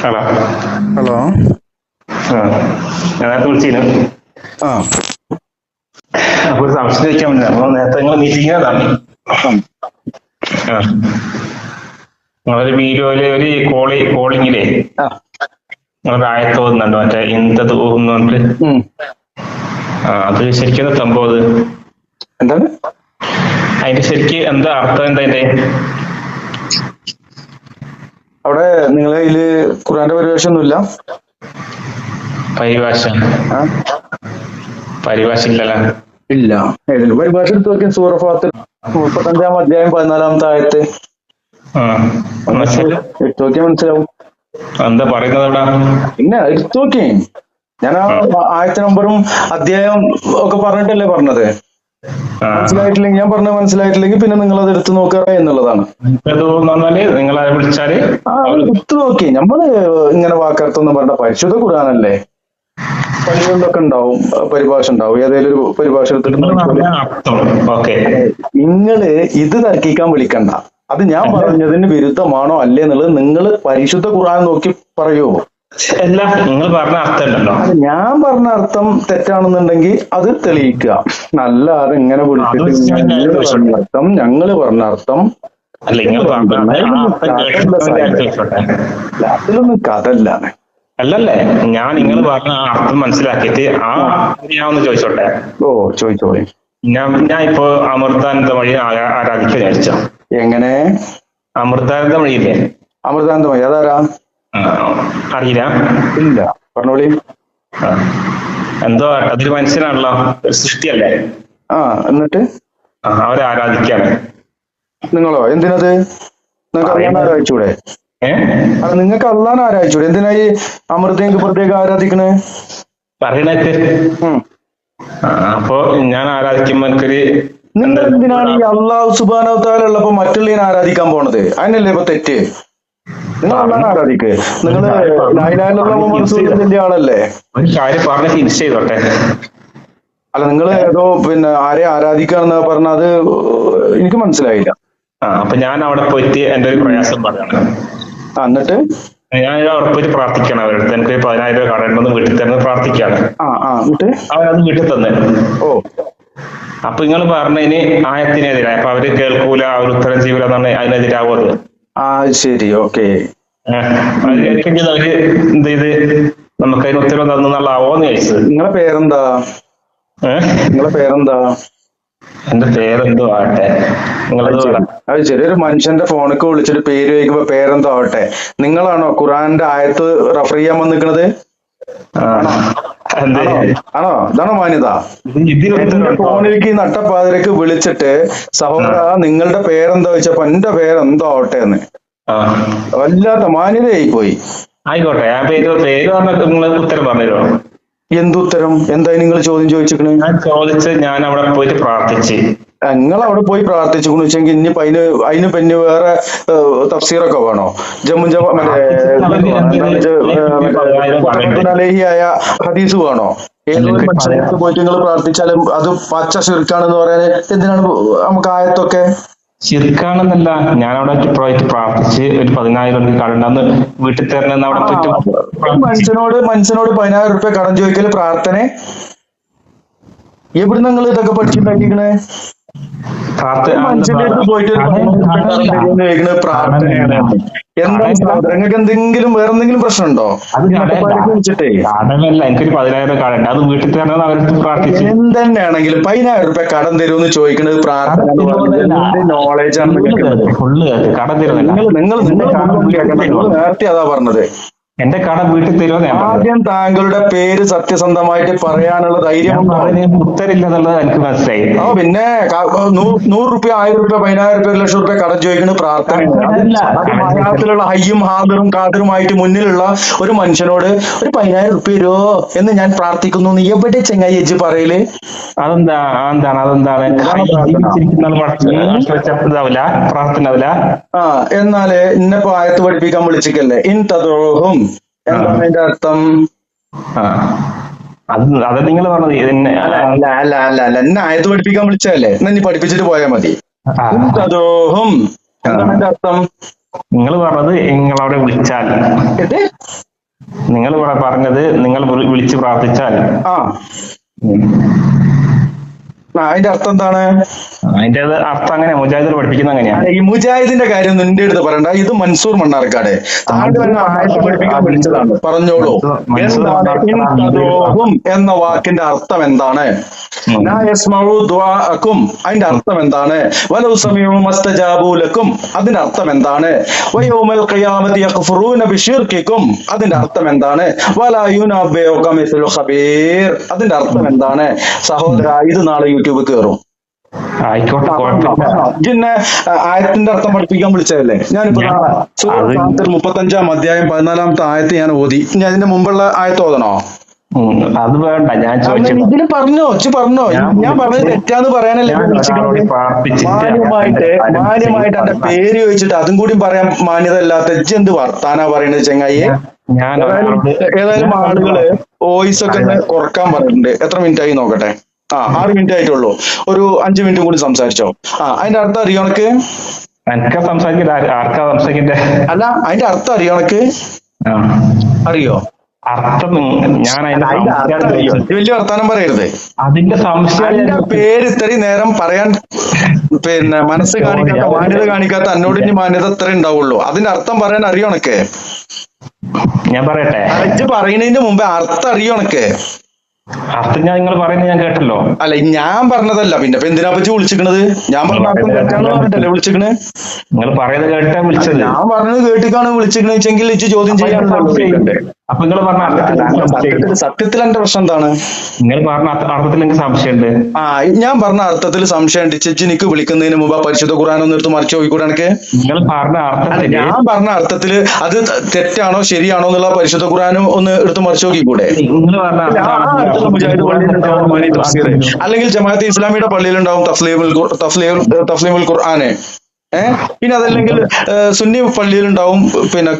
Hello. Hello. ഞാൻ നേരത്തെ വിളിച്ചിരുന്നു. ആ അപ്പൊ ഒരു സംശയം ചോദിക്കാൻ വേണ്ടി നമ്മൾ നേരത്തെ നിങ്ങൾ മീറ്റിംഗിനതാണ്. നിങ്ങളൊരു വീഡിയോയില് ഒരു കോളിങ്ങിലേ ആ നിങ്ങളൊരു ആയത്ത് തോന്നുന്നുണ്ട്, മറ്റേ എന്തത് എന്ന് പറഞ്ഞിട്ട്. അത് ശരിക്കും സംഭവം അത് എന്താണ് അതിന്റെ ശരിക്ക് എന്താ അർത്ഥം? എന്താ അതിന്റെ അവിടെ നിങ്ങളെ കയ്യില് ഖുർആന്റെ പരിഭാഷ ഒന്നുമില്ല? പരിഭാഷ? ആ പരിഭാഷ ഇല്ലല്ലോ. ഇല്ല. ഏതെങ്കിലും പരിഭാഷ എടുത്ത് നോക്കിയാൽ സൂറ ഫാത്തിർ 35-ാം അധ്യായം 14-ാമത്തെ ആയത്ത് എടുത്തു നോക്കിയാൽ മനസ്സിലാവും. എന്താ പറയുന്നത് അവിടെ? പിന്നെ എടുത്തു നോക്കി. ഞാൻ ആ ആയത്തെ നമ്പറും അധ്യായം ഒക്കെ പറഞ്ഞിട്ടല്ലേ പറഞ്ഞത്. മനസ്സിലായിട്ടില്ലെങ്കിൽ, ഞാൻ പറഞ്ഞത് മനസ്സിലായിട്ടില്ലെങ്കിൽ പിന്നെ നിങ്ങൾ അത് എടുത്തു നോക്കുക എന്നുള്ളതാണ്. നിങ്ങളെ വിളിച്ചാല് എടുത്തു നോക്കി. നമ്മള് ഇങ്ങനെ വാക്കർത്തൊന്നും പറഞ്ഞ പരിശുദ്ധ ഖുർആനല്ലേ, പള്ളികളിലൊക്കെ ഉണ്ടാവും പരിഭാഷ ഉണ്ടാവും. ഏതെങ്കിലും ഒരു പരിഭാഷ എടുത്തിട്ട് നിങ്ങള് ഇത് തർക്കിക്കാൻ വിളിക്കണ്ട. അത് ഞാൻ പറഞ്ഞതിന് വിരുദ്ധമാണോ അല്ലേ എന്നുള്ളത് നിങ്ങൾ പരിശുദ്ധ ഖുർആൻ നോക്കി പറയൂ. അല്ല, നിങ്ങൾ പറഞ്ഞ അർത്ഥം ഉണ്ടല്ലോ. ഞാൻ പറഞ്ഞ അർത്ഥം തെറ്റാണെന്നുണ്ടെങ്കിൽ അത് തെളിയിക്കുക. നല്ല അത് ഇങ്ങനെ വിളിച്ചിട്ട് അർത്ഥം ഞങ്ങള് പറഞ്ഞ അർത്ഥം അതിലൊന്നും കഥല്ല. അല്ലല്ലേ, ഞാൻ നിങ്ങൾ പറഞ്ഞ അർത്ഥം മനസ്സിലാക്കിയിട്ട് ഞാൻ ചോദിച്ചോട്ടെ? ഓ ചോദിച്ചോളെ. ഞാൻ ഇപ്പൊ അമൃതാനന്ദ വഴി ആരാധിക്കാൻ വിചാരിച്ചോ? എങ്ങനെ? അമൃതാനന്ദ വഴിയില്ലേ? അമൃതാനന്ദ വഴി അതാരാ? അറിയില്ല. ഇല്ല, പറഞ്ഞോളി. എന്തോ അതൊരു മനുഷ്യനാണല്ലോ, ഒരു സൃഷ്ടിയല്ലേ? എന്നിട്ട് അവരെ ആരാധിക്കാണ്. നിങ്ങളോ? എന്തിനത്? നിങ്ങൾക്ക് അള്ളാനെ ആരാധിച്ചൂടെ? നിങ്ങൾക്ക് അള്ളാനെ ആരാധിച്ചൂടെ? എന്തിനാ ഈ അമൃതേക്ക് പ്രത്യേകം ആരാധിക്കണേ പറയണേക്ക്? അപ്പൊ ഞാൻ ആരാധിക്കുമ്പോ നിങ്ങൾ എന്തിനാണ് ഈ അള്ളാഹു സുബ്ഹാനഹു വ തആല ഉള്ളപ്പോ മറ്റുള്ളതിനെ ആരാധിക്കാൻ പോണത്? അതിനല്ലേ ഇപ്പൊ തെറ്റ്? നിങ്ങൾ അള്ളാനെ ആരാധിക്ക്. നിങ്ങൾ ലാ ഇലാഹ ഇല്ലല്ലാഹ് മുഹമ്മദ് റസൂലുള്ളാഹിന്റെ ആളല്ലേ? ഒരു കാര്യം പറഞ്ഞ് ഫിനിഷ് ചെയ്തോട്ടെ. അല്ല, നിങ്ങൾ ഏതോ പിന്നെ ആരെ ആരാധിക്കാന്ന് പറഞ്ഞ അത് എനിക്ക് മനസ്സിലായില്ല. അപ്പൊ ഞാൻ അവിടെ പോയിട്ട് എന്റെ ഒരു പ്രയാസം പറയണം. എന്നിട്ട് ഞാൻ അവിടെ പോയിട്ട് പ്രാർത്ഥിക്കണം. അവരുടെ എനിക്ക് 10,000 രൂപ കടമുണ്ടെന്ന് വീട്ടിൽ തന്നെ പ്രാർത്ഥിക്കാണ്. അവരത് വീട്ടിൽ തന്നെ. അപ്പൊ നിങ്ങൾ പറഞ്ഞതിന് ആയത്തിനെതിരായി. അപ്പൊ അവര് കേൾക്കൂല, അവർ ഉത്തരം ചെയ്യൂല എന്നാണ് അതിനെതിരാവുന്നത്. ശരി, ഓക്കെ. അവര് എന്ത് ചെയ്ത് നമുക്ക് അതിന് ഉത്തരം തന്നുള്ളാവോന്ന് ചോദിച്ചത്. നിങ്ങളെ പേരെന്താ? നിങ്ങളെ പേരെന്താ? എന്റെ പേരെന്തോ ആവട്ടെ. അത് ശരി. ഒരു മനുഷ്യന്റെ ഫോണിക്ക് വിളിച്ചിട്ട് പേര് ചോദിക്കുമ്പോ പേരെന്തോ ആവട്ടെ. നിങ്ങളാണോ ഖുറാന്റെ ആയത്ത് റഫർ ചെയ്യാൻ വന്നിക്കണത്? ആണോ? ഇതാണോ മാന്യത? ഫോണിലേക്ക് നട്ടപ്പാതിരക്ക് വിളിച്ചിട്ട് സഹോദര നിങ്ങളുടെ പേരെന്താ ചോദിച്ചപ്പോ എന്റെ പേരെന്തോ ആവട്ടെ എന്ന്. വല്ലാത്ത മാന്യതയായി പോയി. ആയിക്കോട്ടെ, ആ പേര് പറഞ്ഞിട്ട് നിങ്ങൾ ഉത്തരം പറഞ്ഞുതരോ? എന്തുത്തരം? എന്തായി നിങ്ങൾ ചോദ്യം ചോദിച്ചിക്കണേ? ഞാൻ ചോദിച്ചത് ഞാൻ അവിടെ പോയിട്ട് പ്രാർത്ഥിച്ച്. നിങ്ങൾ അവിടെ പോയി പ്രാർത്ഥിച്ചു വെച്ചെങ്കിൽ ഇനിയിപ്പോ അതിന് പിന്നെ വേറെ തഫ്സീറൊക്കെ വേണോ? അലഹിയായ ഹദീസ് വേണോ? ഏതൊരു മനുഷ്യർക്ക് പോയിട്ട് നിങ്ങൾ പ്രാർത്ഥിച്ചാലും അത് പച്ച ശിർക്കാണെന്ന് പറയാൻ എന്തിനാണ് നമുക്ക് ആയത്തൊക്കെ? ശിർക്കാണെന്നല്ല, ഞാൻ അവിടെ പോയിട്ട് പ്രാർത്ഥിച്ച് ഒരു 10,000 രൂപ കടണ്ടെന്ന് വീട്ടിൽ തരണം. അവിടെ പോയിട്ട് മനുഷ്യനോട് 10,000 രൂപ കടം ചോദിക്കല് പ്രാർത്ഥന? എവിടെ നിങ്ങൾ ഇതൊക്കെ പഠിച്ചിട്ടുണ്ടാക്കിക്കണേ? മനുഷ്യന്റെ അടുത്ത് പോയിട്ട് പ്രാർത്ഥനയാണ്. എന്താണ് നിങ്ങൾക്ക് എന്തെങ്കിലും വേറെ എന്തെങ്കിലും പ്രശ്നമുണ്ടോ? കടമല്ല, എനിക്കൊരു 10,000 രൂപ കടണ്ട്, അത് വീട്ടിൽ തരണം അവർക്ക് പ്രാർത്ഥിച്ചു. എന്തെന്നാണെങ്കിലും 10,000 രൂപ കടം തരുമെന്ന് ചോദിക്കുന്നത് പ്രാർത്ഥന നോളേജാണ്. കടം തരുന്നില്ല. നിങ്ങൾ നേരത്തെ അതാ പറഞ്ഞത്. എന്റെ കടം വീട്ടിൽ തരുമോ? ആദ്യം താങ്കളുടെ പേര് സത്യസന്ധമായിട്ട് പറയാനുള്ള ധൈര്യം ഉത്തരമില്ല എന്നുള്ളത് എനിക്ക് മനസ്സിലായി. പിന്നെ 100 രൂപ 1000 രൂപ 10,000 രൂപ 1,00,000 രൂപ കടം ചോദിക്കുന്നത് പ്രാർത്ഥന. മലയാളത്തിലുള്ള ഹയ്യും ഹാദറും കാദറുമായിട്ട് മുന്നിലുള്ള ഒരു മനുഷ്യനോട് ഒരു 10,000 രൂപ തരുമോ എന്ന് ഞാൻ പ്രാർത്ഥിക്കുന്നു. നീ എവിടെ ചെങ്ങായി എജ്ജ് പറയല്? അതെന്താണ് എന്നാല് ഇന്നപ്പോ ആയത്ത് പഠിപ്പിക്കാൻ വിളിച്ചിക്കല്ലേ? ഇൻ തദ്ഉഹും എന്താണ് അതിന്റെ അർത്ഥം? അത് നിങ്ങൾ പറഞ്ഞത് എന്നെ ആയത്ത് പഠിപ്പിക്കാൻ വിളിച്ചതല്ലേ? എന്നാ നീ പഠിപ്പിച്ചിട്ട് പോയാൽ മതി. ഇൻ തദ്ഉഹും എന്താണ് അതിന്റെ അർത്ഥം? നിങ്ങൾ പറഞ്ഞത് നിങ്ങൾ അവിടെ വിളിച്ചാൽ, ഏത്? നിങ്ങൾ പറഞ്ഞത് നിങ്ങൾ വിളിച്ച് പ്രാർത്ഥിച്ചാൽ. ആ അതിന്റെ അർത്ഥം എന്താണ്? അതിന്റെ അർത്ഥം അങ്ങനെ മുജാഹിദ് പഠിപ്പിക്കുന്ന അങ്ങനെയാണ്. ഈ മുജാഹിദിന്റെ കാര്യം നിന്റെ അടുത്ത് പറയണ്ട, ഇത് മൻസൂർ മണ്ണാർക്കാട് താങ്കൾ തന്നെ ആയത്ത് പഠിപ്പിക്കാൻ വിളിച്ചതാണ്. പറഞ്ഞോളൂ, എന്താണ് എന്ന വാക്കിന്റെ അർത്ഥം എന്താണ്? അതിന്റെ അർത്ഥം എന്താണ്? വലൗ സമീഉ മസ്തജാബൂ ലക്കും അതിന്റെ അർത്ഥം എന്താണ്? വയൗമൽ ഖിയാമത്തി യഖ്ഫുറൂന ബിശിർകിക്കും അതിന്റെ അർത്ഥം എന്താണ്? വലാ യുനബ്ബിഉക മിസ്ലു ഖബീർ അതിന്റെ അർത്ഥം എന്താണ്? സഹോദരാ, ഇത് നാളെ യൂട്യൂബ് കയറും. ആയിക്കോട്ടെ, പിന്നെ ആയത്തിന്റെ അർത്ഥം പഠിപ്പിക്കാൻ വിളിച്ചതല്ലേ? ഞാനിപ്പോ 35 അധ്യായം 14 ആയത്ത് ഞാൻ ഓതി. ഇനി അതിന്റെ മുമ്പുള്ള ആയത്ത് ഓതണോ? അത് വേണ്ട, ഞാൻ ചോദിച്ചത് ഇതിന് പറഞ്ഞോ പറഞ്ഞോ. ഞാൻ പറഞ്ഞത് തെറ്റാന്ന് പറയാനല്ലേ മാന്യമായിട്ട് എന്റെ പേര് ചോദിച്ചിട്ട് അതും കൂടി പറയാൻ മാന്യത അല്ലാത്ത എന്ത് വർത്താനാ പറയണത് ചെങ്ങായി? ഏതായാലും ആളുകള് വോയിസ് ഒക്കെ കുറക്കാൻ പറഞ്ഞിട്ടുണ്ട്. എത്ര മിനിറ്റ് ആയി നോക്കട്ടെ. 6 മിനിറ്റ് ആയിട്ടുള്ളൂ. ഒരു 5 മിനിറ്റും കൂടി സംസാരിച്ചോ. അതിന്റെ അർത്ഥം അറിയോ ഉനക്ക്? അല്ല, അതിന്റെ അർത്ഥം അറിയോ ഉനക്ക്? അറിയോ? അർത്ഥം ഞാൻ വലിയ വർത്താനം പറയരുത്. അതിന്റെ സംശയം പേര് ഇത്രയും നേരം പറയാൻ മനസ്സ് കാണിക്കാത്ത, മാന്യത കാണിക്കാത്ത എന്നോട് ഇനി മാന്യത ഇത്ര ഉണ്ടാവുള്ളൂ. അതിന്റെ അർത്ഥം പറയാൻ അറിയോ ഉനക്ക്? ഞാൻ പറയട്ടെ? ഇത് പറയുന്നതിന്റെ മുമ്പേ അർത്ഥം അറിയോ ഉനക്ക്? അർത്ഥം നിങ്ങൾ പറയുന്നത് ഞാൻ കേട്ടല്ലോ. അല്ല, ഞാൻ പറഞ്ഞതല്ല. പിന്നെ എന്തിനാ പറ്റി വിളിച്ചിക്കണത്? ഞാൻ പറഞ്ഞ അർത്ഥം കേട്ടാന്ന് പറഞ്ഞിട്ടല്ലേ വിളിച്ചിക്കണേ? നിങ്ങൾ പറയുന്നത് കേട്ടാ വിളിച്ചത്. ഞാൻ പറഞ്ഞത് കേട്ടിക്കാണ് വിളിച്ചിക്കണെന്ന് വെച്ചെങ്കിൽ ചോദ്യം ചെയ്യാനുള്ളത്. അപ്പൊ നിങ്ങൾ പറഞ്ഞ സത്യത്തിൽ എന്റെ പ്രശ്നം എന്താണ്? നിങ്ങൾ പറഞ്ഞ അർത്ഥത്തിൽ എനിക്ക് സംശയമുണ്ട്. ഞാൻ പറഞ്ഞ അർത്ഥത്തിൽ സംശയമുണ്ട്. എനിക്ക് വിളിക്കുന്നതിന് മുമ്പ് പരിശുദ്ധ ഖുർആൻ ഒന്ന് എടുത്ത് മറിച്ച് നോക്കിക്കൂടെ എനിക്ക്? നിങ്ങൾ പറഞ്ഞ അർത്ഥത്തിൽ, ഞാൻ പറഞ്ഞ അർത്ഥത്തില് അത് തെറ്റാണോ ശരിയാണോ എന്നുള്ള പരിശുദ്ധ ഖുർആനും ഒന്ന് എടുത്ത് മറിച്ച് നോക്കിക്കൂടെ? നിങ്ങൾ പറഞ്ഞ അല്ലെങ്കിൽ ജമാഅത്തെ ഇസ്ലാമിയുടെ പള്ളിയിലുണ്ടാവും തഫ്ലീമുൽ ഖുർആന്. പിന്നെ അതല്ലെങ്കിൽ സുന്നി പള്ളിയിലുണ്ടാവും. പിന്നെ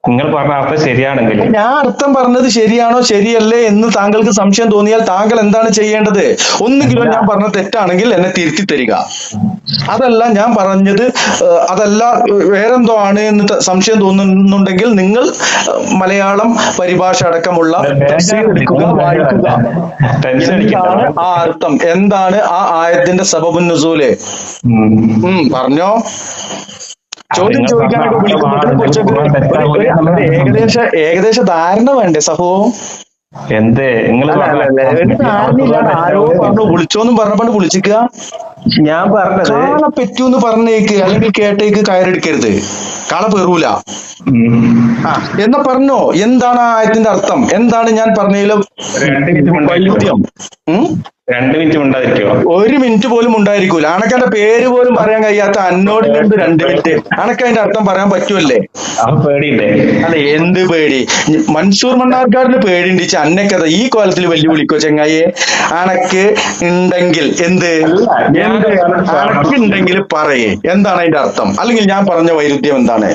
നിങ്ങൾ പറഞ്ഞ അർത്ഥം ശരിയാണെങ്കിൽ, ഞാൻ അർത്ഥം പറഞ്ഞത് ശരിയാണോ ശരിയല്ലേ എന്ന് താങ്കൾക്ക് സംശയം തോന്നിയാൽ താങ്കൾ എന്താണ് ചെയ്യേണ്ടത്? ഒന്നുകിലും ഞാൻ പറഞ്ഞ തെറ്റാണെങ്കിൽ എന്നെ തിരുത്തി തരിക. അതല്ല, ഞാൻ പറഞ്ഞത് അതല്ല വേറെന്തോ ആണ് എന്ന് സംശയം തോന്നുന്നുണ്ടെങ്കിൽ നിങ്ങൾ മലയാളം പരിഭാഷ അടക്കമുള്ള വായിക്കുക. എന്താണ് ആ അർത്ഥം? എന്താണ് ആ ആയത്തിന്റെ സബബുൻ നുസൂല്? പറഞ്ഞോ. ചോദ്യം ചോദിക്കാനൊക്കെ വിളിക്കുമ്പോൾ ഏകദേശ ധാരണ വേണ്ടേ സഹോ? എന്തേ ആരോ പറഞ്ഞു വിളിച്ചോന്നും പറഞ്ഞപ്പോ വിളിച്ചിക്ക. ഞാൻ പറഞ്ഞത് കാള പെറ്റൂന്ന് പറഞ്ഞേക്ക്, അല്ലെങ്കിൽ കേട്ടേക്ക് കയറെടുക്കരുത്. കാള പെറൂല എന്നാ പറഞ്ഞോ. എന്താണ് ആ ആയത്തിന്റെ അർത്ഥം? എന്താണ് ഞാൻ പറഞ്ഞതിലും വൈരുദ്ധ്യം? 2 മിനിറ്റ് ഉണ്ടായിരിക്കുമോ? 1 മിനിറ്റ് പോലും ഉണ്ടായിരിക്കൂല. അണക്കന്റെ പേര് പോലും പറയാൻ കഴിയാത്ത അന്നോട് 2 മിനിറ്റ് അണക്ക് അതിന്റെ അർത്ഥം പറയാൻ പറ്റുമല്ലേ? പേടിയില്ലേ? അല്ല, എന്ത് പേടി? മൻസൂർ മണ്ണാർക്കാടിന് പേടിണ്ടിച്ച് അന്നക്കഥ ഈ കോലത്തിൽ വെല്ലുവിളിക്കോ ചെങ്ങായെ? അണക്ക് ഉണ്ടെങ്കിൽ അണക്കുണ്ടെങ്കിൽ പറയേ എന്താണ് അതിന്റെ അർത്ഥം? അല്ലെങ്കിൽ ഞാൻ പറഞ്ഞ വൈരുദ്ധ്യം എന്താണ്?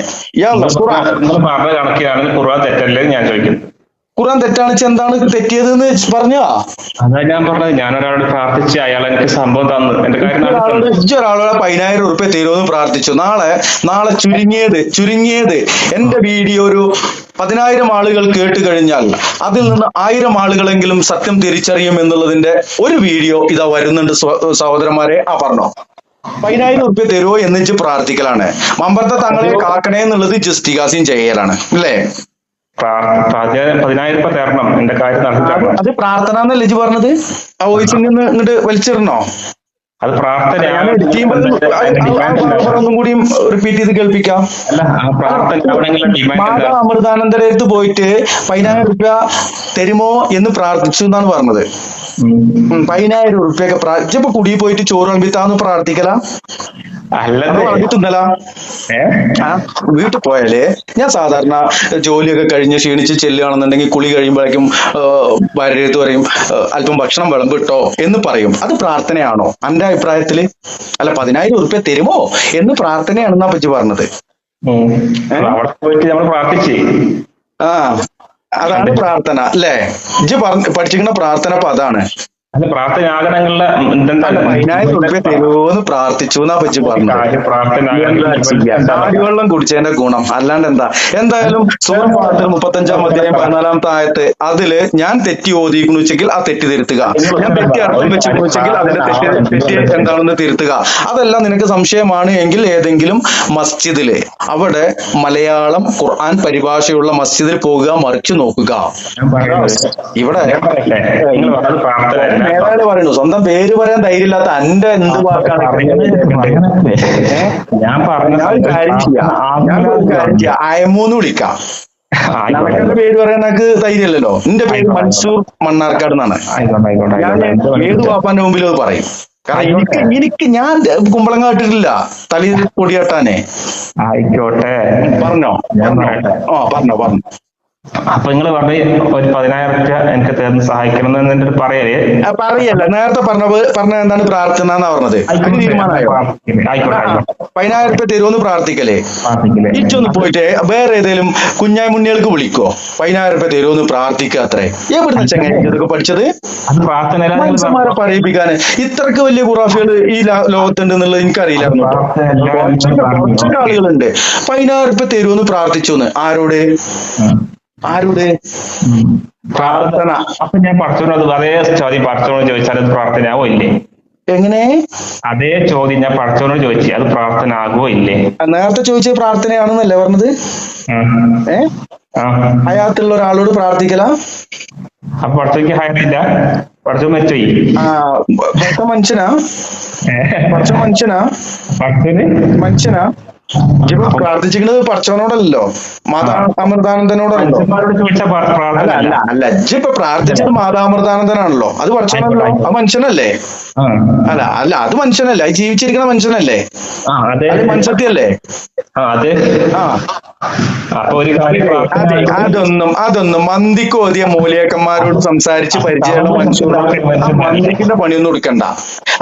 പറഞ്ഞ കണക്കിലാണ് ഖുർആൻ തെറ്റല്ലേ ഞാൻ ചോദിക്കുന്നു. ഖുർആൻ തെറ്റാണ്. എന്താണ് തെറ്റിയതെന്ന് പറഞ്ഞാ? അതാ ഞാൻ പറഞ്ഞത്. ഞാൻ ഒരാളോട് പ്രാർത്ഥിച്ച് അയാൾ എനിക്ക് സംഭവം തന്നു. എന്റെ കാര്യം ഒരാളോട് 10,000 ഉറുപ്പ്യ തരുമെന്ന് പ്രാർത്ഥിച്ചു. നാളെ ചുരുങ്ങിയത് എന്റെ വീഡിയോ ഒരു 10,000 ആളുകൾ കേട്ട് കഴിഞ്ഞാൽ അതിൽ നിന്ന് 1000 ആളുകളെങ്കിലും സത്യം തിരിച്ചറിയും എന്നുള്ളതിന്റെ ഒരു വീഡിയോ ഇതാ വരുന്നുണ്ട് സഹോദരന്മാരെ. പറഞ്ഞോ, 10,000 ഉറുപ്പ്യ തരുമോ എന്ന് പ്രാർത്ഥിക്കലാണ്. മമ്പർത്തെ തങ്ങളെ കാക്കണേ എന്നുള്ളത് ജസ്റ്റിഗാസിയും ചെയ്യലാണ് അല്ലേ? 10,000 രൂപ തരണം, എന്റെ കാര്യം നടത്തിട്ടാണ്. അത് പ്രാർത്ഥന എന്നല്ലേ ഇജ്ജ് പറഞ്ഞത്? ആ വോയിസിൽ നിന്ന് ഇങ്ങോട്ട് വലിച്ചിടണോ? അത് പ്രാർത്ഥനയാണ്. ഒന്നും കൂടി റിപ്പീറ്റ് ചെയ്ത് കേൾപ്പിക്കാം. മാതാ അമൃതാനന്ദന്റെ അടുത്ത് പോയിട്ട് 10,000 ഉറുപ്പ്യ തരുമോ എന്ന് പ്രാർത്ഥിച്ചു എന്നാണ് പറഞ്ഞത്. 10,000 ഉറുപ്പ്യൊക്കെ പ്രാർത്ഥിച്ചപ്പോ കുടിയിൽ പോയിട്ട് ചോറ് വിളമ്പിത്താന്ന് പ്രാർത്ഥിക്കല തിന്നല? വീട്ടിൽ പോയാലേ ഞാൻ സാധാരണ ജോലിയൊക്കെ കഴിഞ്ഞ് ക്ഷീണിച്ച് ചെല്ലുകയാണെന്നുണ്ടെങ്കിൽ കുളി കഴിയുമ്പോഴേക്കും ഭാര്യടുത്ത് പറയും അല്പം ഭക്ഷണം വിളമ്പിട്ടോ എന്ന് പറയും. അത് പ്രാർത്ഥനയാണോ എന്റെ അഭിപ്രായത്തില്? അല്ല, 10,000 ഉറുപ്പ്യ തരുമോ എന്ന് പ്രാർത്ഥനയാണെന്നാ പറ്റി പറഞ്ഞത്. അതാണ് പ്രാർത്ഥന അല്ലേ? ഇജ്ജ് പഠിച്ചിരിക്കുന്ന പ്രാർത്ഥന അപ്പൊ അതാണ്. അല്ല പ്രാർത്ഥന ആകണങ്ങളിലെ അല്ല 10,000 റുപ്യ തരുമോന്ന് പ്രാർത്ഥിച്ചു എന്നാ പറ്റി പറഞ്ഞു. പ്രാർത്ഥന കാടിവെള്ളം കുടിച്ചതിന്റെ ഗുണം അല്ലാണ്ട് എന്താ. എന്തായാലും സൂറ ഫാത്തിർ 35-ാം അധ്യായം 14-ാമത്തെ ആയത്ത്, അതില് ഞാൻ തെറ്റി ഓതിയിരിക്കുന്നു വെച്ചെങ്കിൽ ആ തെറ്റി തിരുത്തുക, ഞാൻ തെറ്റി അർത്ഥം വെച്ചിരിക്കുന്നു വെച്ചെങ്കിൽ അതിന്റെ തെറ്റി എന്താണെന്ന് തിരുത്തുക. അതെല്ലാം നിനക്ക് സംശയമാണ് എങ്കിൽ ഏതെങ്കിലും മസ്ജിദില് അവിടെ മലയാളം ഖുർആൻ പരിഭാഷയുള്ള മസ്ജിദിൽ പോകുക, മറിച്ചു നോക്കുക. ഇവിടെ നേതാവ് പറയുന്നു സ്വന്തം പേര് പറയാൻ ധൈര്യമില്ലാത്ത എന്റെ എന്ത് വാക്കാണ്. ഞാൻ പറഞ്ഞ കാര്യം ചെയ്യാം, അയമൂന്ന് വിളിക്കാം. നടക്കേണ്ട പേര് പറയാൻ എനിക്ക് ധൈര്യമില്ലല്ലോ. എന്റെ പേര് മൻസൂർ മണ്ണാർക്കാട് എന്നാണ്. ഞാൻ ഏത് വാപ്പാന്റെ മുമ്പിൽ അത് പറയും. കാരണം എനിക്ക് ഞാൻ കുമ്പളങ്ങ ഇട്ടിട്ടില്ല തലി പൊടിയാട്ടാനേ. ആയിക്കോട്ടെ, പറഞ്ഞോ പറഞ്ഞോ. അപ്പൊ നിങ്ങൾ പറഞ്ഞ ഒരു 10,000 രൂപ എനിക്ക് തരുന്ന സഹായിക്കണം എന്ന് പറയല്ലേ? പറയല്ല, നേരത്തെ പറഞ്ഞ എന്താണ് പ്രാർത്ഥന എന്നാ പറഞ്ഞത്. തീരുമാനമായോ? 10,000 രൂപ തരുമെന്ന് പ്രാർത്ഥിക്കലേ. ഇച്ചൊന്ന് പോയിട്ട് വേറെ ഏതെങ്കിലും കുഞ്ഞായി മുന്നികൾക്ക് വിളിക്കോ, 10,000 രൂപ തരുമെന്ന് പ്രാർത്ഥിക്കുക. അത്രേ എവിടുന്ന ചങ്ങായി ഇതൊക്കെ പഠിച്ചത്? മനുഷ്യന്മാരെ പറയിപ്പിക്കാന് ഇത്രക്ക് വലിയ ഖുറാഫികൾ ഈ ലോകത്തുണ്ട് എന്നുള്ളത് എനിക്കറിയില്ലായിരുന്നു. കുറച്ചൊക്കെ ആളുകളുണ്ട് 10,000 രൂപ തരുമെന്ന് പ്രാർത്ഥിച്ചു. ആരോട് പ്രാർത്ഥന? അപ്പൊ ഞാൻ പഠിച്ചോട് അതേ ചോദ്യം പഠിച്ചോട് ചോദിച്ചാൽ അത് പ്രാർത്ഥന ആവോ ഇല്ലേ? എങ്ങനെ? അതേ ചോദ്യം ഞാൻ പഠിച്ചോട് ചോദിച്ചു, അത് പ്രാർത്ഥന ആകുമോ ഇല്ലേ? നേരത്തെ ചോദിച്ചത് പ്രാർത്ഥനയാണെന്നല്ലേ പറഞ്ഞത്? ഹയാത്തുള്ള ഒരാളോട് പ്രാർത്ഥിക്കല. അപ്പൊ പഠിച്ചോക്ക് ഹയാത്തില്ല, പഠിച്ചോ മരിച്ചോയി. മനുഷ്യനാ മനുഷ്യനാ ഇപ്പൊ പ്രാർത്ഥിച്ചിരിക്കുന്നത് പഠിച്ചവനോടല്ലോ, മാതാമൃതാനന്ദനോടല്ലോ. അല്ല ഇപ്പൊ പ്രാർത്ഥിച്ചത് മാതാമൃതാനന്ദനാണല്ലോ, അത് പഠിച്ചവനല്ലോ, അത് മനുഷ്യനല്ലേ? അല്ല അത് മനുഷ്യനല്ലേ, അത് ജീവിച്ചിരിക്കുന്ന മനുഷ്യനല്ലേ, അത് മനുഷ്യത്തിയല്ലേ? അതൊന്നും മന്തിക്ക് ഓതിയ മൂലിയക്കന്മാരോട് സംസാരിച്ച് പരിചയമുള്ള മനുഷ്യർക്ക് മന്തിക്കിന്റെ പണിയൊന്നും കൊടുക്കണ്ട.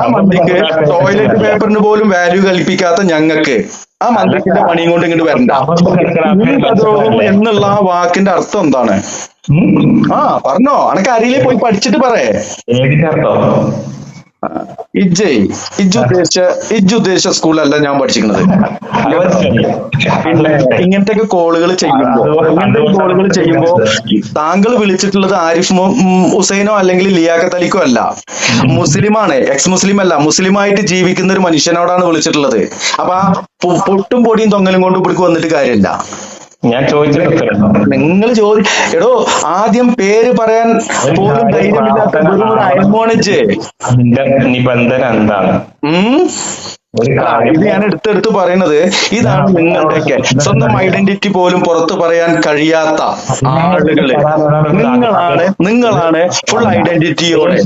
ആ മന്തിക്ക് ടോയ്ലറ്റ് പേപ്പറിന് പോലും വാല്യൂ കൽപ്പിക്കാത്ത ഞങ്ങൾക്ക് ആ മന്ദിരത്തിന്റെ പണിയും കൊണ്ട് ഇങ്ങോട്ട് വരണ്ട. എന്നുള്ള ആ വാക്കിന്റെ അർത്ഥം എന്താണ്? പറഞ്ഞോ, അനക്ക് അരിയിലെ പോയി പഠിച്ചിട്ട് പറയേ. ഉദ്ദേശിച്ച സ്കൂളല്ല ഞാൻ പഠിച്ചിരിക്കുന്നത്. ഇങ്ങനത്തെ കോളുകൾ ചെയ്യുമ്പോ താങ്കൾ വിളിച്ചിട്ടുള്ളത് ആരിഫ് ഹുസൈനോ അല്ലെങ്കിൽ ലിയാഖത്ത് അലിക്കോ അല്ല, മുസ്ലിമാണ്, എക്സ് മുസ്ലിം അല്ല, മുസ്ലിമായിട്ട് ജീവിക്കുന്ന ഒരു മനുഷ്യനോടാണ് വിളിച്ചിട്ടുള്ളത്. അപ്പൊ ആ പൊട്ടും പൊടിയും തൊങ്ങലും കൊണ്ട് ഇവിടേക്ക് വന്നിട്ട് കാര്യമില്ല. ഞാൻ നിങ്ങൾ എടോ ആദ്യം പേര് പറയാൻ പോലും ധൈര്യമില്ലാത്ത അയമോണിച്ച് അതിന്റെ നിബന്ധന എന്താണ്? ഇത് ഞാൻ എടുത്തെടുത്ത് പറയുന്നത് ഇതാണ്. നിങ്ങളുടെയൊക്കെ സ്വന്തം ഐഡന്റിറ്റി പോലും പുറത്തു പറയാൻ കഴിയാത്ത ആളുകള് നിങ്ങളാണ് ഫുൾ ഐഡന്റിറ്റിയോടെ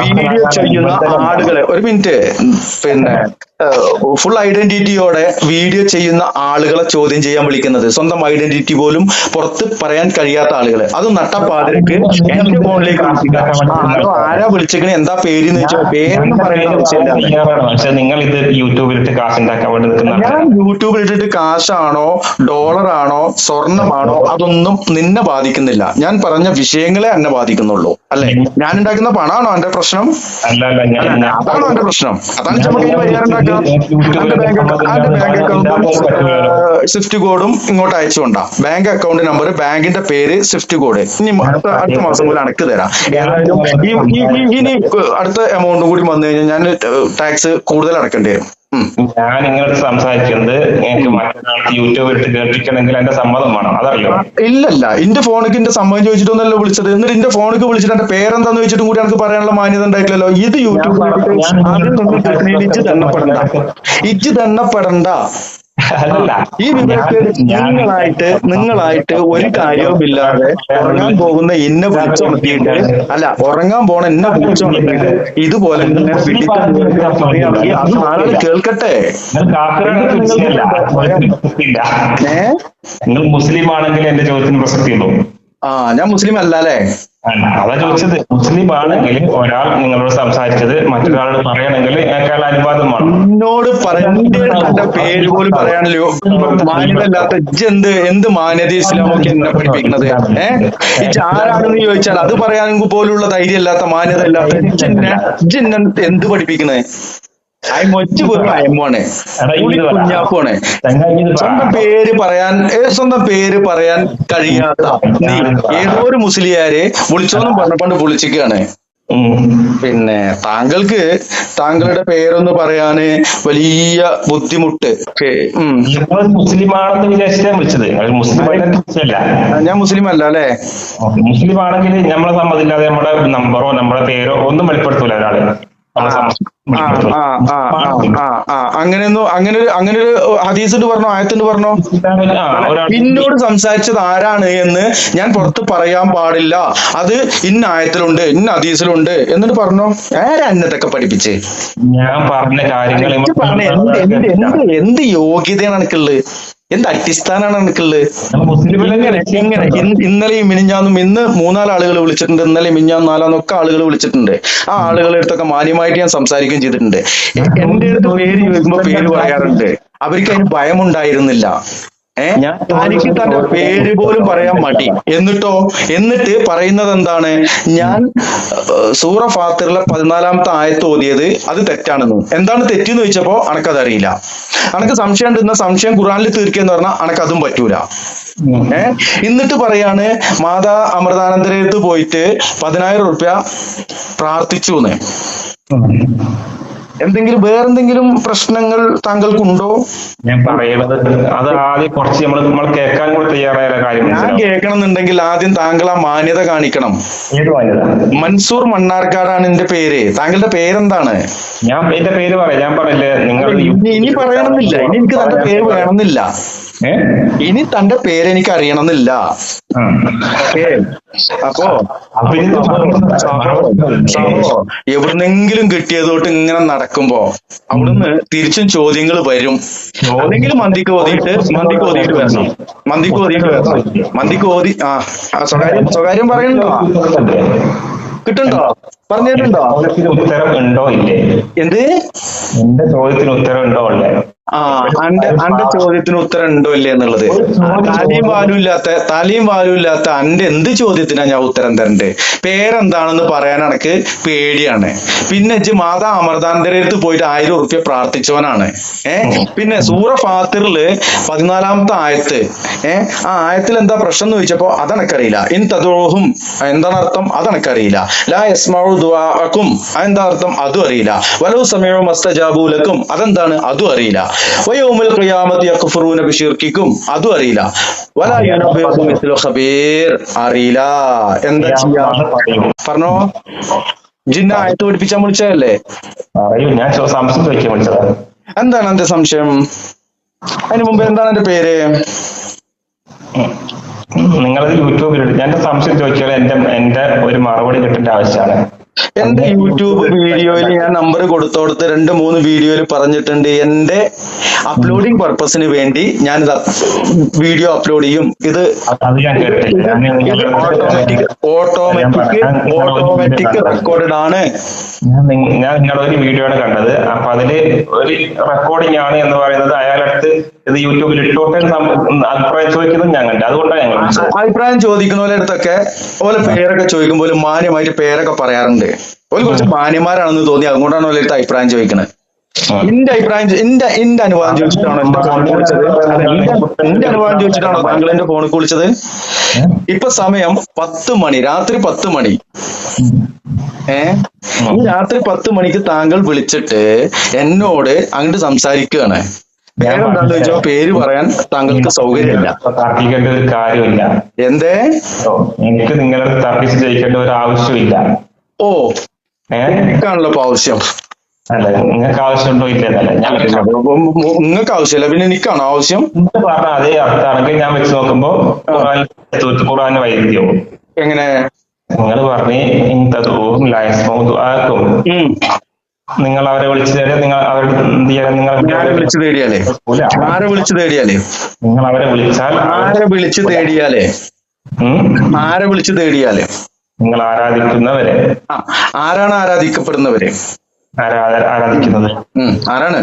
വീഡിയോ ചെയ്യുന്ന ആളുകളെ. ഒരു മിനിറ്റ്, പിന്നെ ഫുൾ ഐഡന്റിറ്റിയോടെ വീഡിയോ ചെയ്യുന്ന ആളുകളെ ചോദ്യം ചെയ്യാൻ വിളിക്കുന്നത്, സ്വന്തം ഐഡന്റിറ്റി പോലും പുറത്ത് പറയാൻ കഴിയാത്ത ആളുകള്. അത് നട്ടപ്പാതിരക്ക് എന്റെ ഫോണിലേക്ക് ആരാ വിളിച്ചേക്കണേ, എന്താ പേരെന്ന് വെച്ചാൽ പേരൊന്നും പറയുന്ന ആവശ്യമില്ല. പക്ഷെ നിങ്ങൾ ഇത് യൂട്യൂബിലിട്ട് കാശ് ഉണ്ടാക്കാൻ വേണ്ടി നിൽക്കുന്ന, ഞാൻ യൂട്യൂബിലിട്ടിട്ട് കാശാണോ ഡോളറാണോ സ്വർണമാണോ അതൊന്നും നിന്നെ ബാധിക്കുന്നില്ല. ഞാൻ പറഞ്ഞ വിഷയങ്ങളെ എന്നെ ബാധിക്കുന്നുള്ളൂ. അല്ലെ, ഞാൻ ഉണ്ടാക്കുന്ന പണമാണോ എന്റെ പ്രശ്നം? അതാണോ എന്റെ പ്രശ്നം? അതാണ് നമുക്ക് ഇതിന് പരിഹാരം ഉണ്ടാക്കാം. ബാങ്ക് അക്കൗണ്ടും സ്വിഫ്റ്റ് കോഡും ഇങ്ങോട്ട് അയച്ചുകൊണ്ടാ. ബാങ്ക് അക്കൗണ്ട് നമ്പർ, ബാങ്കിന്റെ പേര്, സ്വിഫ്റ്റ് കോഡ്. ഇനി അടുത്ത മാസം മുതൽ അനക്ക് തരാം. ഏതായാലും ഇനി അടുത്ത എമൗണ്ടും കൂടി വന്നു കഴിഞ്ഞാൽ ഞാൻ ടാക്സ് കൂടുതൽ അടക്കേണ്ടി വരും. ഞാൻ നിങ്ങളോട് സംസാരിക്കുന്നത് എനിക്ക് മറ്റൊരാൾക്ക് യൂട്യൂബിലിട്ട് കേൾപ്പിക്കണമെങ്കിൽ എന്റെ സമ്മതം വേണം, അതറിയോ? ഇല്ലല്ല, എന്റെ ഫോണിക്ക് എന്റെ സമ്മതം ചോദിച്ചിട്ടൊന്നല്ലോ വിളിച്ചത്. എന്നിട്ട് എന്റെ ഫോണിക്ക് വിളിച്ചിട്ട് എന്റെ പേരെന്താന്ന് ചോദിച്ചിട്ടും കൂടി എനിക്ക് പറയാനുള്ള മാന്യത ഉണ്ടായിട്ടില്ലല്ലോ. ഇത് യൂട്യൂബിലിട്ട് ഇജ്ജ് തന്നെപ്പെടണ്ട. ഈ വിവരത്തിൽ നിങ്ങളായിട്ട് ഒരു കാര്യവുമില്ലാതെ ഉറങ്ങാൻ പോകുന്ന എന്നെ വിളിച്ചുണർത്തിയിട്ട്, അല്ല ഉറങ്ങാൻ പോണ എന്നെ വിളിച്ചുണർത്തിയിട്ട് ഇതുപോലെ അത് ആളുകൾ കേൾക്കട്ടെ. നിങ്ങൾ മുസ്ലിം ആണെങ്കിൽ എന്റെ ചോദ്യത്തിന് പ്രസക്തി ഉണ്ടോ? ഞാൻ മുസ്ലിം അല്ല അല്ലേ? അതാ ചോദിച്ചത്. മുസ്ലിം ആണെങ്കിൽ ഒരാൾ നിങ്ങളോട് സംസാരിച്ചത് മറ്റൊരാളോട് പറയണമെങ്കിൽ അയാൾ അനുവാദം വേണം. എന്നോട് തന്റെ പേര് പോലും പറയാനല്ലോ മാന്യതല്ലാത്ത എന്ത് മാന്യത ഇസ്ലാമൊക്കെ എന്നെ പഠിപ്പിക്കുന്നത്? ഇജ്ജ് ആരാണെന്ന് ചോദിച്ചാൽ അത് പറയാൻ പോലുള്ള ധൈര്യം ഇല്ലാത്ത മാന്യത ഇല്ലാത്ത ഇജ്ജെന്നെ എന്ത് പഠിപ്പിക്കുന്നത്? മൊച്ചു പോലും അയമ്മാണ്, കുഞ്ഞാപ്പാണ്. സ്വന്തം പേര് പറയാൻ കഴിയാത്ത നീ ഏതോ ഒരു മുസ്ലിയാരെ വിളിച്ചോന്നും പറഞ്ഞപ്പോണ്ട് വിളിച്ചിരിക്കുകയാണ്. പിന്നെ താങ്കളുടെ പേരൊന്ന് പറയാന് വലിയ ബുദ്ധിമുട്ട്. മുസ്ലിമാണെന്ന് വിചാരിച്ചാണ് വിളിച്ചത്. ഞാൻ മുസ്ലിം അല്ല അല്ലെ? മുസ്ലിം ആണെങ്കിൽ നമ്മളെ സമ്മതില്ലാതെ നമ്മുടെ നമ്പറോ നമ്മുടെ പേരോ ഒന്നും വെളിപ്പെടുത്തൂല ഒരാള്. അങ്ങനെ ഒരു ഹദീസിട്ട് പറഞ്ഞോ, ആയത്തിട്ട് പറഞ്ഞോ? എന്നോട് സംസാരിച്ചത് ആരാണ് എന്ന് ഞാൻ പുറത്ത് പറയാൻ പാടില്ല, അത് ഇന്ന ആയത്തിലുണ്ട് ഇന്ന ഹദീസിലുണ്ട് എന്നിട്ട് പറഞ്ഞോ. അന്നത്തൊക്കെ പഠിപ്പിച്ച് ഞാൻ പറഞ്ഞ കാര്യങ്ങൾ എന്ത് യോഗ്യതയാണ് എനിക്കുള്ളത്? എന്ത് അടിസ്ഥാനാണ് എനിക്കുള്ളത്? എങ്ങനെ ഇന്നലെയും മിനിഞ്ഞാന്നും ഇന്ന് 3-4 ആളുകൾ വിളിച്ചിട്ടുണ്ട്, ഇന്നലെ മിനിഞ്ഞാന്ന് 4-ഒക്കെ ആളുകൾ വിളിച്ചിട്ടുണ്ട്. ആ ആളുകളുടെ അടുത്തൊക്കെ മാന്യമായിട്ട് ഞാൻ സംസാരിക്കുകയും ചെയ്തിട്ടുണ്ട്. എന്റെ അടുത്ത് പേര് ചോദിക്കുമ്പോ പേര് പറയാറുണ്ട്. അവർക്ക് അതിന് ഭയമുണ്ടായിരുന്നില്ല. തനിക്ക് തന്റെ പേര് പോലും പറയാൻ മടി. എന്നിട്ട് പറയുന്നത് എന്താണ്? ഞാൻ സൂറ ഫാത്തിറിലെ 14-ാമത്തെ ആയത്ത് ഓതിയത് അത് തെറ്റാണെന്ന്. എന്താണ് തെറ്റെന്ന് ചോദിച്ചപ്പോ അനക്കതറിയില്ല. അനക്ക് സംശയം ഉണ്ട്, ഇന്ന സംശയം ഖുർആനിൽ തീർക്കുകയെന്ന് പറഞ്ഞാൽ അനക്കതും പറ്റൂല. എന്നിട്ട് പറയാണ് മാതാ അമൃതാനന്ദരത്ത് പോയിട്ട് 10,000 റുപ്യ പ്രാർത്ഥിച്ചു എന്ന്. വേറെന്തെങ്കിലും പ്രശ്നങ്ങൾ താങ്കൾക്കുണ്ടോ? ഞാൻ പറയുന്നത് അത് ആദ്യം കുറച്ച് നമ്മൾ കേൾക്കാൻ കൂടെ തയ്യാറായ കാര്യം. ഞാൻ കേൾക്കണം എന്നുണ്ടെങ്കിൽ ആദ്യം താങ്കൾ ആ മാന്യത കാണിക്കണം. മൻസൂർ മണ്ണാർക്കാടാണ് എന്റെ പേര്. താങ്കളുടെ പേരെന്താണ്? ഞാൻ എന്റെ പേര് പറയാം. ഞാൻ പറയില്ലേ നിങ്ങൾ ഇനി പറയണമെന്നില്ല. ഇനി എനിക്ക് തന്റെ പേര് വേണമെന്നില്ല. ഇനി തന്റെ പേര് എനിക്ക് അറിയണമെന്നില്ല. അപ്പോ എവിടുന്നെങ്കിലും കിട്ടിയതോട്ട് ഇങ്ങനെ നടക്കുമ്പോ അവിടുന്ന് തിരിച്ചും ചോദ്യങ്ങൾ വരും. അല്ലെങ്കിൽ മന്തിക്ക് ഓതിയിട്ട് വരണം. മന്തിക്ക് ഓതി സ്വകാര്യം പറയുന്നുണ്ടോ? കിട്ടുന്നുണ്ടോ? പറഞ്ഞിട്ടുണ്ടോ? ഉത്തരം ഉണ്ടോ ഇല്ലേ? എന്ത്? എന്റെ ചോദ്യത്തിന് ഉത്തരം ഉണ്ടോ ഇല്ലേ? അന്റെ ചോദ്യത്തിന് ഉത്തരം ഉണ്ടോ ഇല്ലേ എന്നുള്ളത്. തലയും വാലും ഇല്ലാത്ത അന്റെ എന്ത് ചോദ്യത്തിനാ ഞാൻ ഉത്തരം തരണ്ടേ? പേരെന്താണെന്ന് പറയാൻ എനിക്ക് പേടിയാണ്. പിന്നെ മാതാ അമൃതാനന്ദരത്ത് പോയിട്ട് 1000 റുപ്യ പ്രാർത്ഥിച്ചവനാണ്. പിന്നെ സൂറ ഫാത്തിറില് 14-ാമത്തെ ആയത്ത്, ആ ആയത്തിൽ എന്താ പ്രശ്നം എന്ന് ചോദിച്ചപ്പോ അതെനക്കറിയില്ല. ഇൻ തദൂഹും എന്താണ് അർത്ഥം? അതെനക്കറിയില്ല. ലാ യസ്മഉ ദുആഅക്കും അതെന്താ അർത്ഥം? അതും അറിയില്ല. വലൗ സമീഉ മസ്തജാബു ലക്കും അതെന്താണ്? അതും അറിയില്ല. വയൗമൽ ഖിയാമത്തി യക്ഫുറൂന ബിശിർക്കിക്കും അതും അറിയില്ല. വലാ യുനബ്ബിഉക മിസ്ലു ഖബീർ അറിയില്ല. എന്താ ചെയ്യാ? പറഞ്ഞോ. ജിന്ന ആയത്ത് പഠിപ്പിച്ചാൻ വിളിച്ചതല്ലേ? ഞാൻ സംശയം ചോദിക്കാൻ വിളിച്ചതാണ്. എന്താണ് എന്റെ സംശയം? അതിന് മുമ്പ് എന്താണ് എന്റെ പേര്? നിങ്ങളത് യൂട്യൂബിലിട്ട് ഞാൻ സംശയം ചോദിച്ചാൽ എന്റെ ഒരു മറുപടി കിട്ടേണ്ട ആവശ്യമാണ്. എന്റെ യൂട്യൂബ് വീഡിയോയിൽ ഞാൻ നമ്പർ കൊടുത്തോടത്ത് 2-3 വീഡിയോയിൽ പറഞ്ഞിട്ടുണ്ട്. എന്റെ അപ്ലോഡിംഗ് പർപ്പസിന് വേണ്ടി ഞാനിത് വീഡിയോ അപ്ലോഡ് ചെയ്യും. ഇത് ഓട്ടോമാറ്റിക് റെക്കോർഡഡ് ആണ്. ഞാൻ നിങ്ങളുടെ ഒരു വീഡിയോ ആണ് കണ്ടത്. അപ്പൊ അതില് ഒരു റെക്കോർഡിംഗ് ആണ് എന്ന് പറയുന്നത് അയാളടുത്ത് ഇത് യൂട്യൂബിൽ ഇട്ടോട്ടെ അഭിപ്രായം ചോദിക്കുന്നത് ഞാൻ കണ്ടത്. അതുകൊണ്ടാണ് ഞങ്ങൾ അഭിപ്രായം ചോദിക്കുന്നവരുടെ അടുത്തൊക്കെ ഓരോ പേരൊക്കെ ചോദിക്കുമ്പോൾ മാന്യമായിട്ട് പേരൊക്കെ പറയാറുണ്ട്. ഒരു കുറച്ച് മാന്യന്മാരാണെന്ന് തോന്നി, അതുകൊണ്ടാണ് ഓരോ അടുത്ത് അഭിപ്രായം ചോദിക്കുന്നത്. എന്റെ അനുവാദം ചോദിച്ചിട്ടാണോ എന്റെ ഫോണിൽ വിളിച്ചത്? എന്റെ അനുവാദം ചോദിച്ചിട്ടാണോ താങ്കൾ എന്റെ ഫോണിൽ വിളിച്ചത്? ഇപ്പൊ സമയം 10 മണി, രാത്രി 10 മണി. ഈ രാത്രി 10 മണിക്ക് താങ്കൾ വിളിച്ചിട്ട് എന്നോട് അങ്ങോട്ട് സംസാരിക്കുകയാണ്. പേരെന്താന്ന് ചോദിച്ചോ പേര് പറയാൻ താങ്കൾക്ക് സൗകര്യമില്ല. തർക്കിക്കേണ്ട ഒരു കാര്യമില്ല. എന്തേ? എനിക്ക് നിങ്ങളെ തർക്കിച്ച് ജയിക്കേണ്ട ഒരു ആവശ്യമില്ല. ഓ, എനിക്കാണല്ലോ ഇപ്പൊ ആവശ്യം. അല്ല, നിങ്ങൾക്ക് ആവശ്യമുണ്ടോ ഇല്ലെന്നല്ല. നിങ്ങൾക്ക് ആവശ്യമില്ല, പിന്നെ എനിക്കാണോ ആവശ്യം? പറഞ്ഞ അതേ അർത്ഥമാണെങ്കിൽ ഞാൻ വെച്ച് നോക്കുമ്പോ ഖുർആന് വൈദ്യവും. എങ്ങനെ? നിങ്ങൾ പറഞ്ഞ് നിങ്ങൾ അവരെ വിളിച്ചു തേടിയാൽ നിങ്ങൾ അവരുടെ എന്ത് ചെയ്യാൻ? നിങ്ങൾ വിളിച്ചു തേടിയാലേ ആരെ വിളിച്ചു തേടിയാലേ നിങ്ങൾ അവരെ വിളിച്ചാൽ ആരെ വിളിച്ചു തേടിയാലേ നിങ്ങൾ ആരാധിക്കുന്നവരെ. ആരാണ് ആരാധിക്കപ്പെടുന്നവര്? ആരാധിക്കുന്നത് ആരാണ്?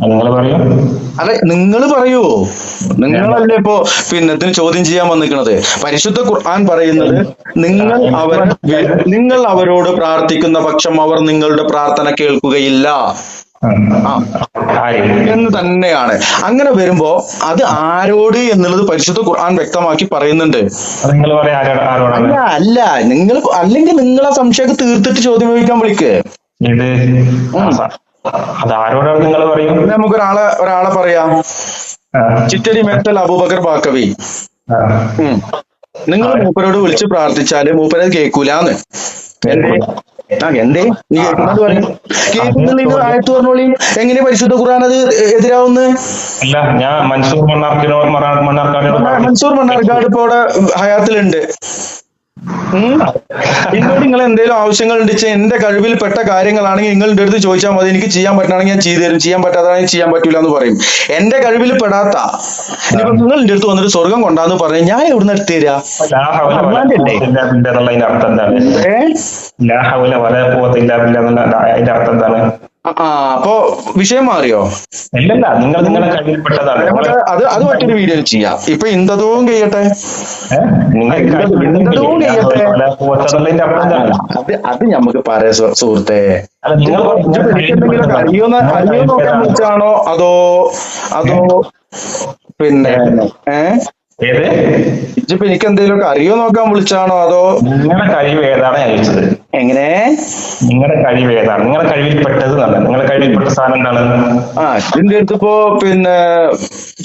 നിങ്ങൾ പറയൂ. അല്ലെ നിങ്ങൾ പറയൂ. നിങ്ങളല്ലേ ഇപ്പോ ഇതിന് ചോദ്യം ചെയ്യാൻ വന്നിരിക്കുന്നത്. പരിശുദ്ധ ഖുർആൻ പറയുന്നത് നിങ്ങൾ അവരോട് പ്രാർത്ഥിക്കുന്ന പക്ഷം അവർ നിങ്ങളുടെ പ്രാർത്ഥന കേൾക്കുകയില്ല എന്ന് തന്നെയാണ്. അങ്ങനെ വരുമ്പോ അത് ആരോട് എന്നുള്ളത് പരിശുദ്ധ ഖുർആൻ വ്യക്തമാക്കി പറയുന്നുണ്ട്. അല്ല നിങ്ങൾ അല്ലെങ്കിൽ നിങ്ങളെ സംശയമൊക്കെ തീർത്തിട്ട് ചോദ്യം ചോദിക്കാൻ വിളിക്ക്. അതാരോടാണ് നിങ്ങൾ പറയും? നമുക്ക് ഒരാളെ പറയാം. ചിറ്റടി മെറ്റൽ അബൂബക്കർ ബാക്കവി. നിങ്ങൾ മൂപ്പരോട് വിളിച്ച് പ്രാർത്ഥിച്ചാല് മൂപ്പരത് കേൾക്കൂലെന്ന്. എന്തേ നീ കേൾക്കുന്നത് പറയും? കേൾക്കുന്നില്ല ആയത്ത് പറഞ്ഞോളി. എങ്ങനെ പരിശുദ്ധ ഖുർആൻ അത് എതിരാവുന്ന? അല്ല, ഞാൻ മൻസൂർ മണ്ണാർക്കാട് ഇപ്പൊ അവിടെ ഹയാത്തിലുണ്ട്. എന്നോട് നിങ്ങൾ എന്തെങ്കിലും ആവശ്യങ്ങൾ ഉണ്ടെച്ചാൽ എന്റെ കഴിവിൽ പെട്ട കാര്യങ്ങളാണെങ്കിൽ നിങ്ങൾ എന്റെ അടുത്ത് ചോദിച്ചാൽ മതി. എനിക്ക് ചെയ്യാൻ പറ്റണമെങ്കിൽ ഞാൻ ചെയ്തു തരും, ചെയ്യാൻ പറ്റാതാണെങ്കിൽ ചെയ്യാൻ പറ്റൂല എന്ന് പറയും. എന്റെ കഴിവിൽ പെടാത്ത ഇനിയിപ്പോ നിങ്ങൾ എന്റെ അടുത്ത് വന്നിട്ട് സ്വർഗം കൊണ്ടാന്ന് പറയും, ഞാൻ എവിടെ നിന്ന് എടുത്തു തരാ? അപ്പൊ വിഷയം മാറിയോ? ഇല്ലല്ല, നിങ്ങൾ നിങ്ങളുടെ കഴിവിൽപ്പെട്ടതാണ്. അത് മറ്റൊരു വീഡിയോ ചെയ്യാം. ഇപ്പൊ ഇന്തതവും കഴിയട്ടെ, അത് ഞമ്മക്ക് പറയാ സുഹൃത്തെ. അറിയോ നോക്കാൻ വിളിച്ചാണോ അതോ പിന്നെ ഇപ്പൊ എനിക്ക് എന്തെങ്കിലും ഒക്കെ അറിയോ നോക്കാൻ വിളിച്ചാണോ അതോ നിങ്ങളുടെ കഴിവ് ഏതാണ് ചോദിച്ചത്? എങ്ങനെ നിങ്ങളുടെ കഴിവ് ഏതാണ്? നിങ്ങളുടെ കഴിവിൽപ്പെട്ടത് നിങ്ങളുടെ കഴിവിൽപ്പെട്ട സാധനം എന്താണ്? ഇതിന്റെ അടുത്ത് ഇപ്പോ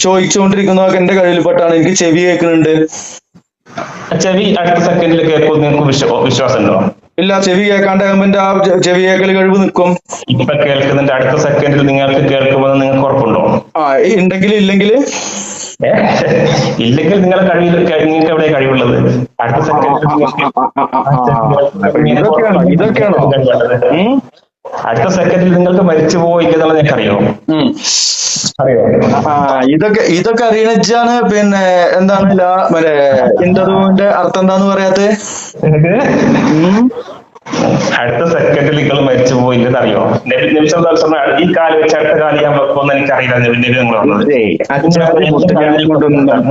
ചോദിച്ചുകൊണ്ടിരിക്കുന്നതൊക്കെ എന്റെ കഴിവിൽപ്പെട്ടാണ്. എനിക്ക് ചെവി കേൾക്കുന്നുണ്ട്. ചെവി അടുത്ത സെക്കൻഡിൽ കേൾക്കും. നിങ്ങൾക്ക് വിശ്വാസം ഉണ്ടോ? ഇല്ല, ചെവി കേൾക്കാണ്ട് ആ ചെവി കേൾക്കൽ കഴിവ് നിൽക്കും. ഇപ്പൊ കേൾക്കുന്നുണ്ട്, അടുത്ത സെക്കൻഡിൽ നിങ്ങൾക്ക് കേൾക്കുമെന്ന് നിങ്ങൾക്ക് ഉറപ്പുണ്ടോ? ഉണ്ടെങ്കിൽ ഇല്ലെങ്കിൽ നിങ്ങളുടെ കഴിവിൽ നിങ്ങൾക്ക് എവിടെ കഴിവുള്ളത്? അടുത്ത സെക്കൻഡിൽ ഇതൊക്കെയാണോ? അടുത്ത സെക്കൻഡിൽ നിങ്ങൾക്ക് മരിച്ചു പോയില്ലെന്നുള്ളത് നിങ്ങൾക്ക് അറിയോ? ഇതൊക്കെ അറിയണച്ചാണ്. എന്താണ് മറ്റേ ഇന്റർവ്യൂവിന്റെ അർത്ഥം എന്താന്ന് പറയാത്ത? അടുത്ത സെക്കൻഡിൽ നിങ്ങൾ മരിച്ചു പോയില്ലെന്ന് അറിയോ? ഈ കാല് വെച്ച് അടുത്ത കാല് ഞാൻ വെക്കുമെന്ന് എനിക്കറിയില്ല.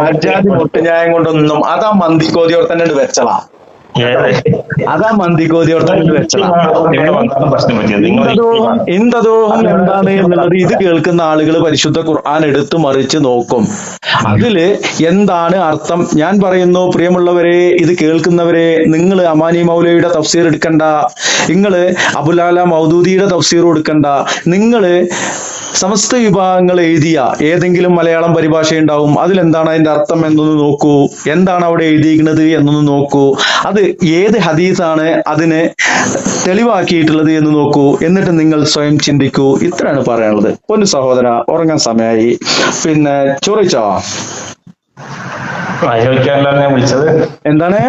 മര്യാദ മുട്ടുന്യായം കൊണ്ടൊന്നും അതാ മന്തിക്കോതിയോടെ തന്നെ വെച്ചളാ. അതാ മന്തിക്കോതിയോടെ തന്നെ വെച്ചളാ. ഇന്ദദോഹം എന്താണ് എന്നുള്ളത് ഇത് കേൾക്കുന്ന ആളുകൾ പരിശുദ്ധ ഖുർആൻ എടുത്തു മറിച്ച് നോക്കും. അതില് എന്താണ് അർത്ഥം? ഞാൻ പറയുന്നു, പ്രിയമുള്ളവരെ, ഇത് കേൾക്കുന്നവരെ, നിങ്ങൾ അമാനി മൗലവിയുടെ തഫ്സീർ എടുക്കണ്ട, നിങ്ങള് അബുലാല മൗദൂദിയുടെ തഫ്സീർ എടുക്കണ്ട. നിങ്ങള് സമസ്ത വിഭാഗങ്ങൾ എഴുതിയ ഏതെങ്കിലും മലയാളം പരിഭാഷ ഉണ്ടാവും, അതിലെന്താണ് അതിന്റെ അർത്ഥം എന്നൊന്ന് നോക്കൂ. എന്താണ് അവിടെ എഴുതിയിരിക്കുന്നത് എന്നൊന്ന് നോക്കൂ. അത് ഏത് ഹദീസാണ് അതിനെ തെളിവാക്കിയിട്ടുള്ളത് എന്ന് നോക്കൂ. എന്നിട്ട് നിങ്ങൾ സ്വയം ചിന്തിക്കൂ. ഇത്രയാണ് പറയാനുള്ളത്. പൊന്നു സഹോദര, ഉറങ്ങാൻ സമയമായി. ചോദിച്ചോ? ഞാൻ വിളിച്ചത് എന്താണ്?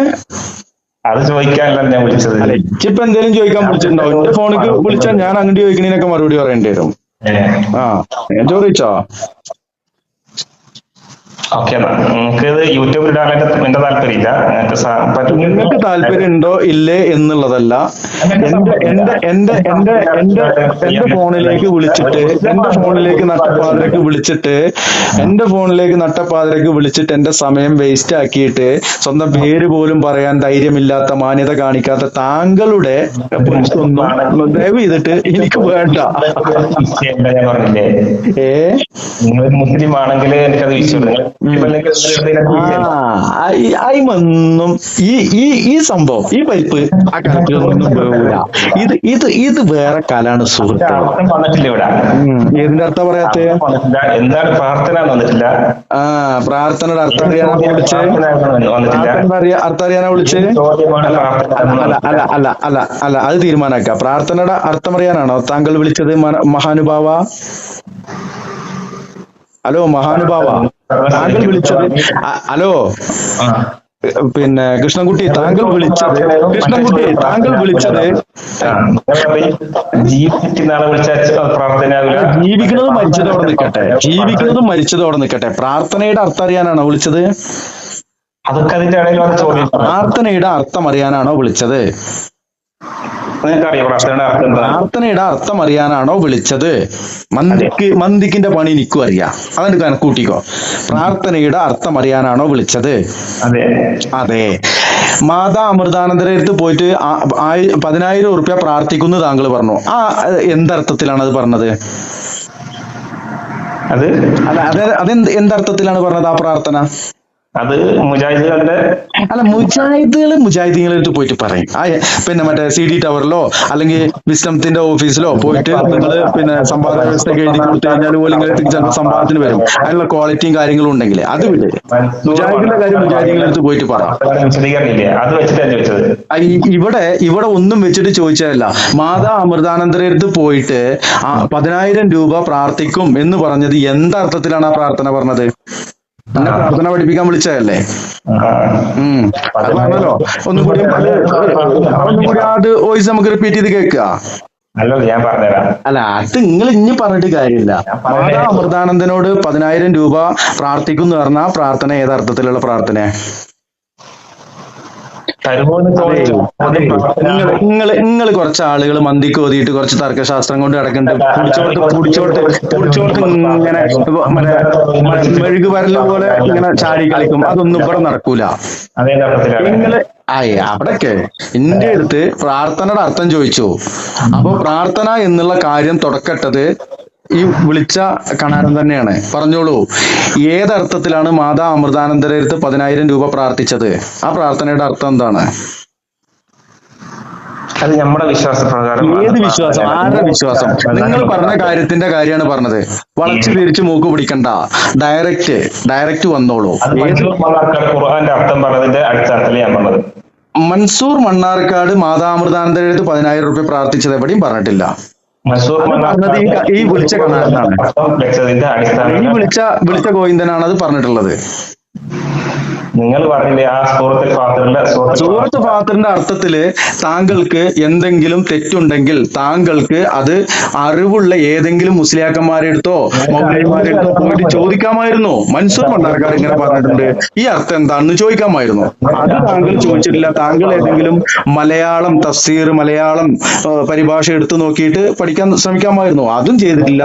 അത് ചോദിക്കാനല്ല ഞാൻ വിളിച്ചത്. ഇപ്പൊ എന്തെങ്കിലും ചോദിക്കാൻ വിളിച്ചിട്ടുണ്ടാവും. എന്റെ ഫോണിക്ക് വിളിച്ചാൽ ഞാൻ അങ്ങോട്ട് ചോദിക്കണേനൊക്കെ മറുപടി പറയേണ്ടി വരും. ചോദിച്ചോ? ഓക്കെ, നിങ്ങൾക്ക് ഇത് യൂട്യൂബിൽ ഇടാനായിട്ട് എന്റെ താല്പര്യമില്ല. നിങ്ങൾക്ക് താല്പര്യം ഉണ്ടോ ഇല്ലേ എന്നുള്ളതല്ല. എന്റെ ഫോണിലേക്ക് വിളിച്ചിട്ട് എന്റെ ഫോണിലേക്ക് നട്ടപ്പാതിരക്ക് വിളിച്ചിട്ട് എന്റെ സമയം വേസ്റ്റ് ആക്കിയിട്ട് സ്വന്തം പേര് പോലും പറയാൻ ധൈര്യമില്ലാത്ത, മാന്യത കാണിക്കാത്ത താങ്കളുടെ ദയവ് ചെയ്തിട്ട് എനിക്ക് വേണ്ട. ഞാൻ പറഞ്ഞില്ലേ, നിങ്ങൾ മുസ്ലിം ആണെങ്കിൽ എനിക്കത് വിശ്വസിക്കും. അയിമൊന്നും ഈ സംഭവം, ഈ പൈപ്പ് ആ കലക്കിലൊന്നും പോകൂല. ഇത് വേറെ കലാണ് സുഹൃത്ത്. വന്നിട്ടില്ല ഇവിടെ. ഏതിന്റെ അർത്ഥം പറയാത്ത? എന്താണ് പ്രാർത്ഥന വന്നിട്ടില്ല. പ്രാർത്ഥനയുടെ അർത്ഥം അറിയാനാ വിളിച്ച്? അർത്ഥം അറിയാനാ വിളിച്ച്? അല്ല അത് തീരുമാനാക്ക. പ്രാർത്ഥനയുടെ അർത്ഥം അറിയാനാണോ താങ്കൾ വിളിച്ചത് മഹാനുഭാവ? ഹലോ മഹാനുഭാവ, താങ്കൾ വിളിച്ചത്? ഹലോ കൃഷ്ണൻകുട്ടി, താങ്കൾ വിളിച്ചത് ജീവിക്കുന്നതും മരിച്ചതോടെ നിൽക്കട്ടെ. പ്രാർത്ഥനയുടെ അർത്ഥം അറിയാനാണോ വിളിച്ചത്? അതൊക്കെ അതിന്റെ ഇടയിൽ വന്ന ചോദ്യം. പ്രാർത്ഥനയുടെ അർത്ഥം അറിയാനാണോ വിളിച്ചത്? നിങ്ങൾക്കറിയാം പ്രാർത്ഥനയുടെ അർത്ഥം എന്താ? പ്രാർത്ഥനയുടെ അർത്ഥം അറിയാനാണോ വിളിച്ചത്? മന്ദിക്കിന്റെ പണി എനിക്കും അറിയാം, അതെനിക്ക് കണക്കൂട്ടിക്കോ. പ്രാർത്ഥനയുടെ അർത്ഥം അറിയാനാണോ വിളിച്ചത്? അതെ. അതെ. മാതാ അമൃതാനന്ദരുടെ അടുത്ത് പോയിട്ട് 10,000 ഉറുപ്യ പ്രാർത്ഥിക്കുന്നു താങ്കൾ പറഞ്ഞു. എന്തർത്ഥത്തിലാണ് അത് പറഞ്ഞത്? അത് എന്തർത്ഥത്തിലാണ് പറഞ്ഞത് ആ പ്രാർത്ഥന? അത് മുജാഹിദുകളുടെ മുജാഹിദുകളുടെ അടുത്ത് പോയിട്ട് പറയും. പിന്നെ മറ്റേ CD ടവറിലോ അല്ലെങ്കിൽ വിസ്ഡത്തിന്റെ ഓഫീസിലോ പോയിട്ട് നിങ്ങൾ പിന്നെ സമ്പാദ വ്യവസ്ഥ എഴുതി കൊടുത്തു കഴിഞ്ഞാൽ പോലും ചിലപ്പോൾ സമ്പാദത്തിന് വരും. അതിനുള്ള ക്വാളിറ്റിയും കാര്യങ്ങളും ഉണ്ടെങ്കിൽ അത് വിട്. മുജാഹിദിന്റെ കാര്യം മുജാഹിദുകളുടെ അടുത്ത് പോയിട്ട് പറയാം. ഇവിടെ ഒന്നും വെച്ചിട്ട് ചോദിച്ചതല്ല. മാതാ അമൃതാനന്ദരുടെ അടുത്ത് പോയിട്ട് 10,000 രൂപ പ്രാർത്ഥിക്കും എന്ന് പറഞ്ഞത് എന്തർത്ഥത്തിലാണ് ആ പ്രാർത്ഥന പറഞ്ഞത്? എന്നെ പ്രാർത്ഥന പഠിപ്പിക്കാൻ വിളിച്ചതല്ലേ? അത് പറഞ്ഞല്ലോ. ഒന്നും കൂടി അത് വോയിസ് നമുക്ക് റിപ്പീറ്റ് ചെയ്ത് കേൾക്കുക. അല്ല, അത് നിങ്ങൾ ഇനി പറഞ്ഞിട്ട് കാര്യമില്ല. മാതാ അമൃതാനന്ദനോട് 10,000 രൂപ പ്രാർത്ഥിക്കും എന്ന് പറഞ്ഞ പ്രാർത്ഥന ഏതർത്ഥത്തിലുള്ള പ്രാർത്ഥന? നിങ്ങൾ കുറച്ച് ആളുകൾ മന്തിക്ക് ഓതിയിട്ട് കുറച്ച് തർക്കശാസ്ത്രം കൊണ്ട് കിടക്കുന്നുണ്ട്. പുടിച്ചോട്ട് ഇങ്ങനെ മറ്റേ മെഴുകു വരല് പോലെ ഇങ്ങനെ ചാടി കളിക്കും. അതൊന്നും ഇവിടെ നടക്കൂല. നിങ്ങള് അവിടൊക്കെ എന്റെ അടുത്ത് പ്രാർത്ഥനയുടെ അർത്ഥം ചോദിച്ചു. അപ്പൊ പ്രാർത്ഥന എന്നുള്ള കാര്യം തുടക്കട്ടത് ഈ വിളിച്ച കണാരൻ തന്നെയാണ്. പറഞ്ഞോളൂ, ഏതർത്ഥത്തിലാണ് മാതാ അമൃതാനന്ദരുടെ അടുത്ത് 10,000 രൂപ പ്രാർത്ഥിച്ചത്? ആ പ്രാർത്ഥനയുടെ അർത്ഥം എന്താണ്? അത് നമ്മുടെ വിശ്വാസപ്രകാരം. ഏത് വിശ്വാസം? ആരുടെ വിശ്വാസം? നിങ്ങൾ പറഞ്ഞ കാര്യത്തിന്റെ കാര്യമാണ് പറഞ്ഞത്. വളച്ചു തിരിച്ച് മൂക്ക് പിടിക്കണ്ട, ഡയറക്റ്റ് വന്നോളൂ. ഖുർആന്റെ അർത്ഥം പറഞ്ഞതിന്റെ അടിസ്ഥാനത്തിൽ ഞാൻ പറഞ്ഞത്. മൻസൂർ മണ്ണാർക്കാട് മാതാ അമൃതാനന്ദരുടെ അടുത്ത് 10,000 രൂപ പ്രാർത്ഥിച്ചത് എവിടെയും പറഞ്ഞിട്ടില്ല. ഈ വിളിച്ച കണാരനാണ്, ഈ വിളിച്ച ഗോവിന്ദനാണ് അത് പറഞ്ഞിട്ടുള്ളത്. നിങ്ങൾ പറഞ്ഞില്ലേ ആ സൂറത്ത് ഫാത്തിറിന്റെ അർത്ഥത്തില് താങ്കൾക്ക് എന്തെങ്കിലും തെറ്റുണ്ടെങ്കിൽ താങ്കൾക്ക് അത് അറിവുള്ള ഏതെങ്കിലും മുസ്ലിയാക്കന്മാരെ അടുത്തോ മൗലവിമാരെ അടുത്തോ പോയിട്ട് ചോദിക്കാമായിരുന്നു. മൻസൂർ മണ്ണാർക്കാട് ഇങ്ങനെ പറഞ്ഞിട്ടുണ്ട്, ഈ അർത്ഥം എന്താണെന്ന് ചോദിക്കാമായിരുന്നു. അത് താങ്കൾ ചോദിച്ചിട്ടില്ല. താങ്കൾ ഏതെങ്കിലും മലയാളം തഫ്സീർ, മലയാളം പരിഭാഷ എടുത്തു നോക്കിയിട്ട് പഠിക്കാൻ ശ്രമിക്കാമായിരുന്നു. അതും ചെയ്തിട്ടില്ല.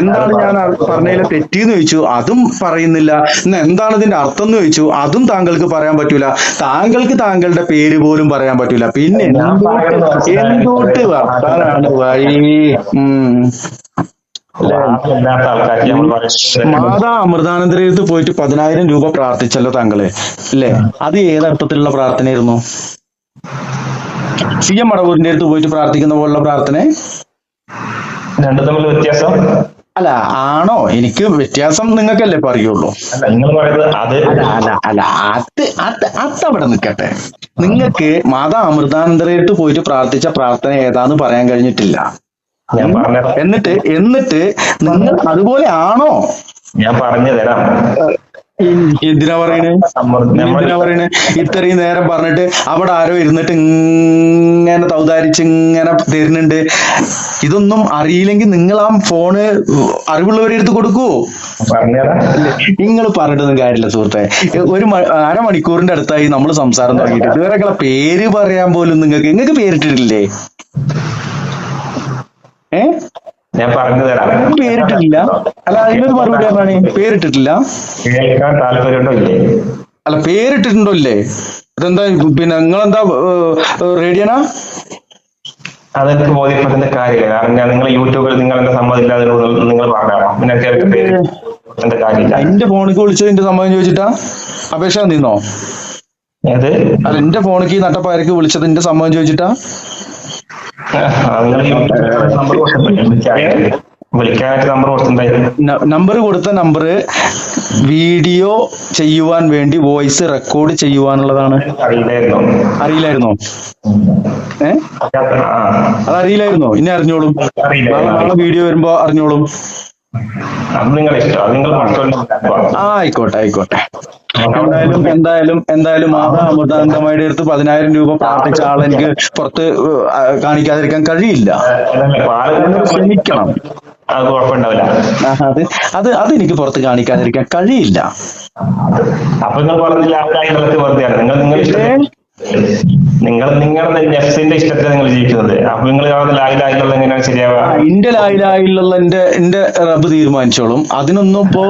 എന്താണ് ഞാൻ പറഞ്ഞതിലെ തെറ്റെന്ന് ചോദിച്ചു, അതും പറയുന്നില്ല. ഇന്ന് എന്താണ് ഇതിന്റെ അർത്ഥം എന്ന് ചോദിച്ചു, അതും താങ്കൾക്ക് പറയാൻ പറ്റൂല. താങ്കൾക്ക് താങ്കളുടെ പേര് പോലും പറയാൻ പറ്റൂല. പിന്നെ എന്തോട്ട് വർത്താനാണ് വഴി. മാതാ അമൃതാനന്ദരുടെ അടുത്ത് പോയിട്ട് 10,000 രൂപ പ്രാർത്ഥിച്ചല്ലോ താങ്കള്, അല്ലേ? അത് ഏതർത്ഥത്തിലുള്ള പ്രാർത്ഥനയായിരുന്നു? CM മടവൂരിന്റെ അടുത്ത് പോയിട്ട് പ്രാർത്ഥിക്കുന്ന പോലുള്ള പ്രാർത്ഥന? രണ്ടു തമ്മിൽ വ്യത്യാസം അല്ല ആണോ? എനിക്ക് വ്യത്യാസം നിങ്ങൾക്കല്ലേ പറയുള്ളൂ. അതവിടെ നിൽക്കട്ടെ. നിങ്ങൾക്ക് മാതാ അമൃതാനന്ദരായിട്ട് പോയിട്ട് പ്രാർത്ഥിച്ച പ്രാർത്ഥന ഏതാന്ന് പറയാൻ കഴിഞ്ഞിട്ടില്ല. എന്നിട്ട് നിങ്ങൾ അതുപോലെ ആണോ? ഞാൻ പറഞ്ഞു തരാം. എന്തിനാ പറയണേ? ഇത്രയും നേരം പറഞ്ഞിട്ട് അവിടെ ആരോ ഇരുന്നിട്ട് ഇങ്ങനെ തൗതാരിച്ച് ഇങ്ങനെ തരുന്നുണ്ട്. ഇതൊന്നും അറിയില്ലെങ്കിൽ നിങ്ങൾ ആ ഫോണ് അറിവുള്ളവരെ എടുത്ത് കൊടുക്കൂ. നിങ്ങൾ പറഞ്ഞിട്ടൊന്നും കാര്യമില്ല സുഹൃത്തെ. ഒരു അരമണിക്കൂറിന്റെ അടുത്തായി നമ്മൾ സംസാരം തുടങ്ങിയിട്ട് ഇതുവരെ പേര് പറയാൻ പോലും നിങ്ങൾക്ക് പേരിട്ടിട്ടില്ലേ? ഞാൻ പറഞ്ഞു തരാം. പേരിട്ടിട്ടില്ല. അല്ല, അതിനൊരു മറുപടി പറഞ്ഞാണ്. പേരിട്ടിട്ടില്ല. കേൾക്കാൻ താല്പര്യമുണ്ടോ ഇല്ലേ? അല്ല, പേരിട്ടിട്ടുണ്ടോ ഇല്ലേ? ഇതെന്താ പിന്നെ നിങ്ങളെന്താ റേഡിയോനാ? അതെനിക്ക് ബോധ്യപ്പെടുന്ന കാര്യമില്ല. കാരണം നിങ്ങൾ യൂട്യൂബിൽ നിങ്ങൾ എന്റെ സമ്മതമില്ലാതെ നിങ്ങൾ പറഞ്ഞാണോ? പിന്നെ എന്റെ കാര്യമില്ല. എന്റെ ഫോണിക്ക് വിളിച്ചത് എന്റെ സമ്മതം ചോദിച്ചിട്ടാ അപേക്ഷ നിന്നോ? അല്ല, എന്റെ ഫോണിക്ക് നട്ടപ്പാരക്ക് വിളിച്ചത് എന്റെ സമ്മതം ചോദിച്ചിട്ടാ? നമ്പർ കൊടുത്ത നമ്പർ വീഡിയോ ചെയ്യുവാൻ വേണ്ടി വോയിസ് റെക്കോർഡ് ചെയ്യുവാനുള്ളതാണ്. അറിയില്ലായിരുന്നോ? അതറിയില്ലായിരുന്നോ? ഇനി അറിഞ്ഞോളും. നാളെ വീഡിയോ വരുമ്പോ അറിഞ്ഞോളും. ആയിക്കോട്ടെ. എന്തായാലും മാതാ അമൃതാനന്ദമയുടെ അടുത്ത് 10,000 രൂപ പ്രാർത്ഥിച്ച ആൾ എനിക്ക് പുറത്ത് കാണിക്കാതിരിക്കാൻ കഴിയില്ല. ക്ഷമിക്കണം. അത് കുഴപ്പമുണ്ടാവില്ല. അതെനിക്ക് പുറത്ത് കാണിക്കാതിരിക്കാൻ കഴിയില്ല. അപ്പൊ നിങ്ങൾ പറഞ്ഞില്ല വെറുതെയാണ്. നിങ്ങൾ നിങ്ങളുടെ നെഫ്സിന്റെ ഇഷ്ടത്തിൽ നിങ്ങൾ ജീവിക്കുന്നത്. അപ്പൊ നിങ്ങൾ ലായിലായിട്ടുള്ള എങ്ങനെയാണ് ശരിയാവുക? എന്റെ ലായിലായിട്ടുള്ള എന്റെ റബ്ബ് തീരുമാനിച്ചോളും. അതിനൊന്നും ഇപ്പോ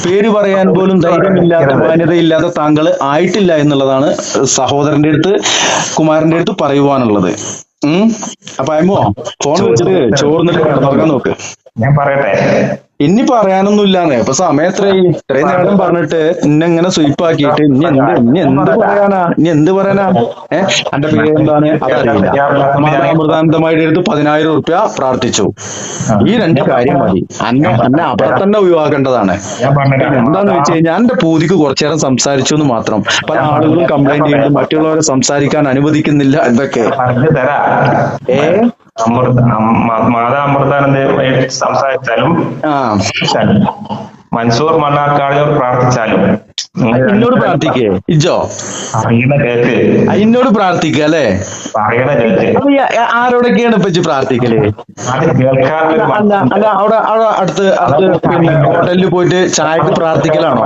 പേര് പറയാൻ പോലും ധൈര്യമില്ലാത്ത മാന്യതയില്ലാത്ത താങ്കൾ ആയിട്ടില്ല എന്നുള്ളതാണ് സഹോദരന്റെ അടുത്ത് കുമാരന്റെ അടുത്ത് പറയുവാനുള്ളത്. അപ്പൊ അമ്മോ ഫോൺ വെച്ചിട്ട് ചോർന്നിട്ട് തുറക്കാൻ നോക്ക്. ഞാൻ പറയട്ടെ, ഇനി പറയാനൊന്നും ഇല്ലാന്നേ. ഇപ്പൊ സമയം ഇത്രയും നേരം പറഞ്ഞിട്ട് ഇന്നെങ്ങനെ സ്വീപ്പാക്കിയിട്ട് ഇനി എന്ത് പറയാനാ? എന്റെ പേര് എന്താണ് അതറിയില്ല. അമൃതാനന്ദമായിട്ട് എടുത്ത് 10,000 റുപ്യ പ്രാർത്ഥിച്ചു. ഈ 2 കാര്യം മതി. അന്നെ അവിടെ തന്നെ ഒഴിവാക്കേണ്ടതാണ്. എന്താന്ന് വെച്ച് കഴിഞ്ഞാൽ എന്റെ പൂതിക്ക് കുറച്ചു നേരം സംസാരിച്ചു എന്ന് മാത്രം. പല ആളുകളും കംപ്ലൈന്റ് ചെയ്യുന്നത് മറ്റുള്ളവരെ സംസാരിക്കാൻ അനുവദിക്കുന്നില്ല എന്നൊക്കെ. മാതാ അമൃതാനന്ദ സംസാരിച്ചാലും മൻസൂർ മണ്ണാർക്കാട് പ്രാർത്ഥിച്ചാലും എന്നോട് പ്രാർത്ഥിക്കേ ഇജോ എന്നോട് പ്രാർത്ഥിക്ക അല്ലേ? ആരോടൊക്കെയാണ് ഇപ്പൊ പ്രാർത്ഥിക്കല്? അല്ല അവിടെ അടുത്ത് പിന്നെ ഹോട്ടലിൽ പോയിട്ട് ചായക്ക് പ്രാർത്ഥിക്കലാണോ?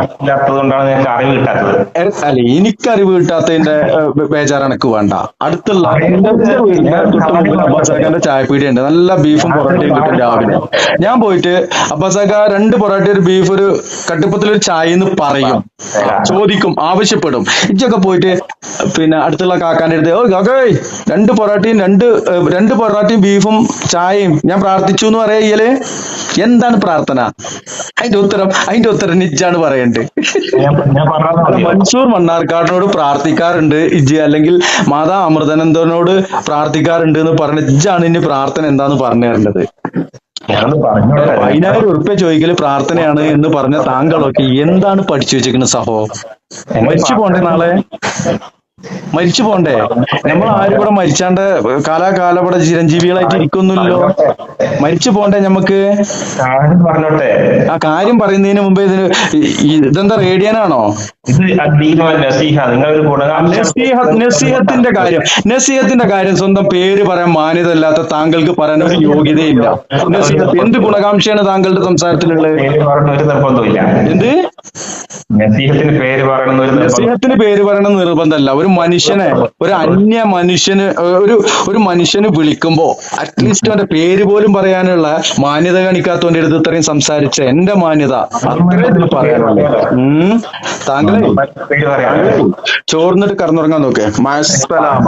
അല്ലെ, എനിക്കറിവ് കിട്ടാത്തതിന്റെ ബേജാറ് എനക്ക് വേണ്ട. അടുത്തുള്ള അബ്ബാസാക്കാന്റെ ചായപ്പീടിയ ഉണ്ട്. നല്ല ബീഫും പൊറോട്ടയും കിട്ടും രാവിലെ. ഞാൻ പോയിട്ട് അബ്ബാസാക്ക 2 പൊറോട്ട ഒരു ബീഫ് ഒരു കട്ടുപ്പത്തിലൊരു ചായ എന്ന് പറയും, ചോദിക്കും, ആവശ്യപ്പെടും. ഇതൊക്കെ പോയിട്ട് പിന്നെ അടുത്തുള്ള കാക്കാന്റെ അടുത്ത് 2 പൊറോട്ടയും 2 പൊറോട്ടയും ബീഫും ചായയും ഞാൻ പ്രാർത്ഥിച്ചു എന്ന് പറയല്. എന്താണ് പ്രാർത്ഥന? അതിന്റെ ഉത്തരം നിജാണ് പറയണ്ട്. മൻസൂർ മണ്ണാർക്കാടിനോട് പ്രാർത്ഥിക്കാറുണ്ട് ഇജ്ജ്, അല്ലെങ്കിൽ മാതാ അമൃതാനന്ദനോട് പ്രാർത്ഥിക്കാറുണ്ട് എന്ന് പറഞ്ഞ ഇജ്ജാണ് ഇനി പ്രാർത്ഥന എന്താന്ന് പറഞ്ഞു തരേണ്ടത്. 10,000 റുപ്യ ചോദിക്കല് പ്രാർത്ഥനയാണ് എന്ന് പറഞ്ഞ താങ്കളൊക്കെ എന്താണ് പഠിച്ചു വെച്ചിരിക്കുന്നത് സഹോ? മരിച്ചു പോണ്ടേ? നാളെ മരിച്ചു പോണ്ടേ? നമ്മൾ ആരും ഇവിടെ മരിച്ചാണ്ട് കാലാകാലം ഇവിടെ ചിരഞ്ജീവികളായിട്ട് ഇരിക്കൊന്നുമില്ലല്ലോ. മരിച്ചു പോണ്ടേ ഞമ്മക്ക്? ആ കാര്യം പറയുന്നതിന് മുമ്പേ ഇതെന്താ റേഡിയനാണോ? നസീഹത്തിന്റെ കാര്യം സ്വന്തം പേര് പറയാൻ മാന്യത അല്ലാത്ത താങ്കൾക്ക് പറയാൻ ഒരു യോഗ്യതയില്ല. നസീഹത്ത് എന്ത് ഗുണകാംക്ഷയാണ് താങ്കളുടെ സംസാരത്തിലുള്ളത്? എന്ത് നസീഹത്തിന് പേര് പറയണം നിർബന്ധമല്ല. ഒരു മനുഷ്യനെ, ഒരു അന്യ മനുഷ്യന്, ഒരു മനുഷ്യന് വിളിക്കുമ്പോ അറ്റ്ലീസ്റ്റ് അവന്റെ പേര് പോലും പറയാനുള്ള മാന്യത കാണിക്കാത്തവന്റെ അടുത്ത് ഇത്രയും സംസാരിച്ച എന്റെ മാന്യത അത്രയും പറയാനുള്ളൂ. താങ്കളെ ചോർന്നിട്ട് കടന്നുറങ്ങാൻ നോക്കേ. മഅസ്സലാമ.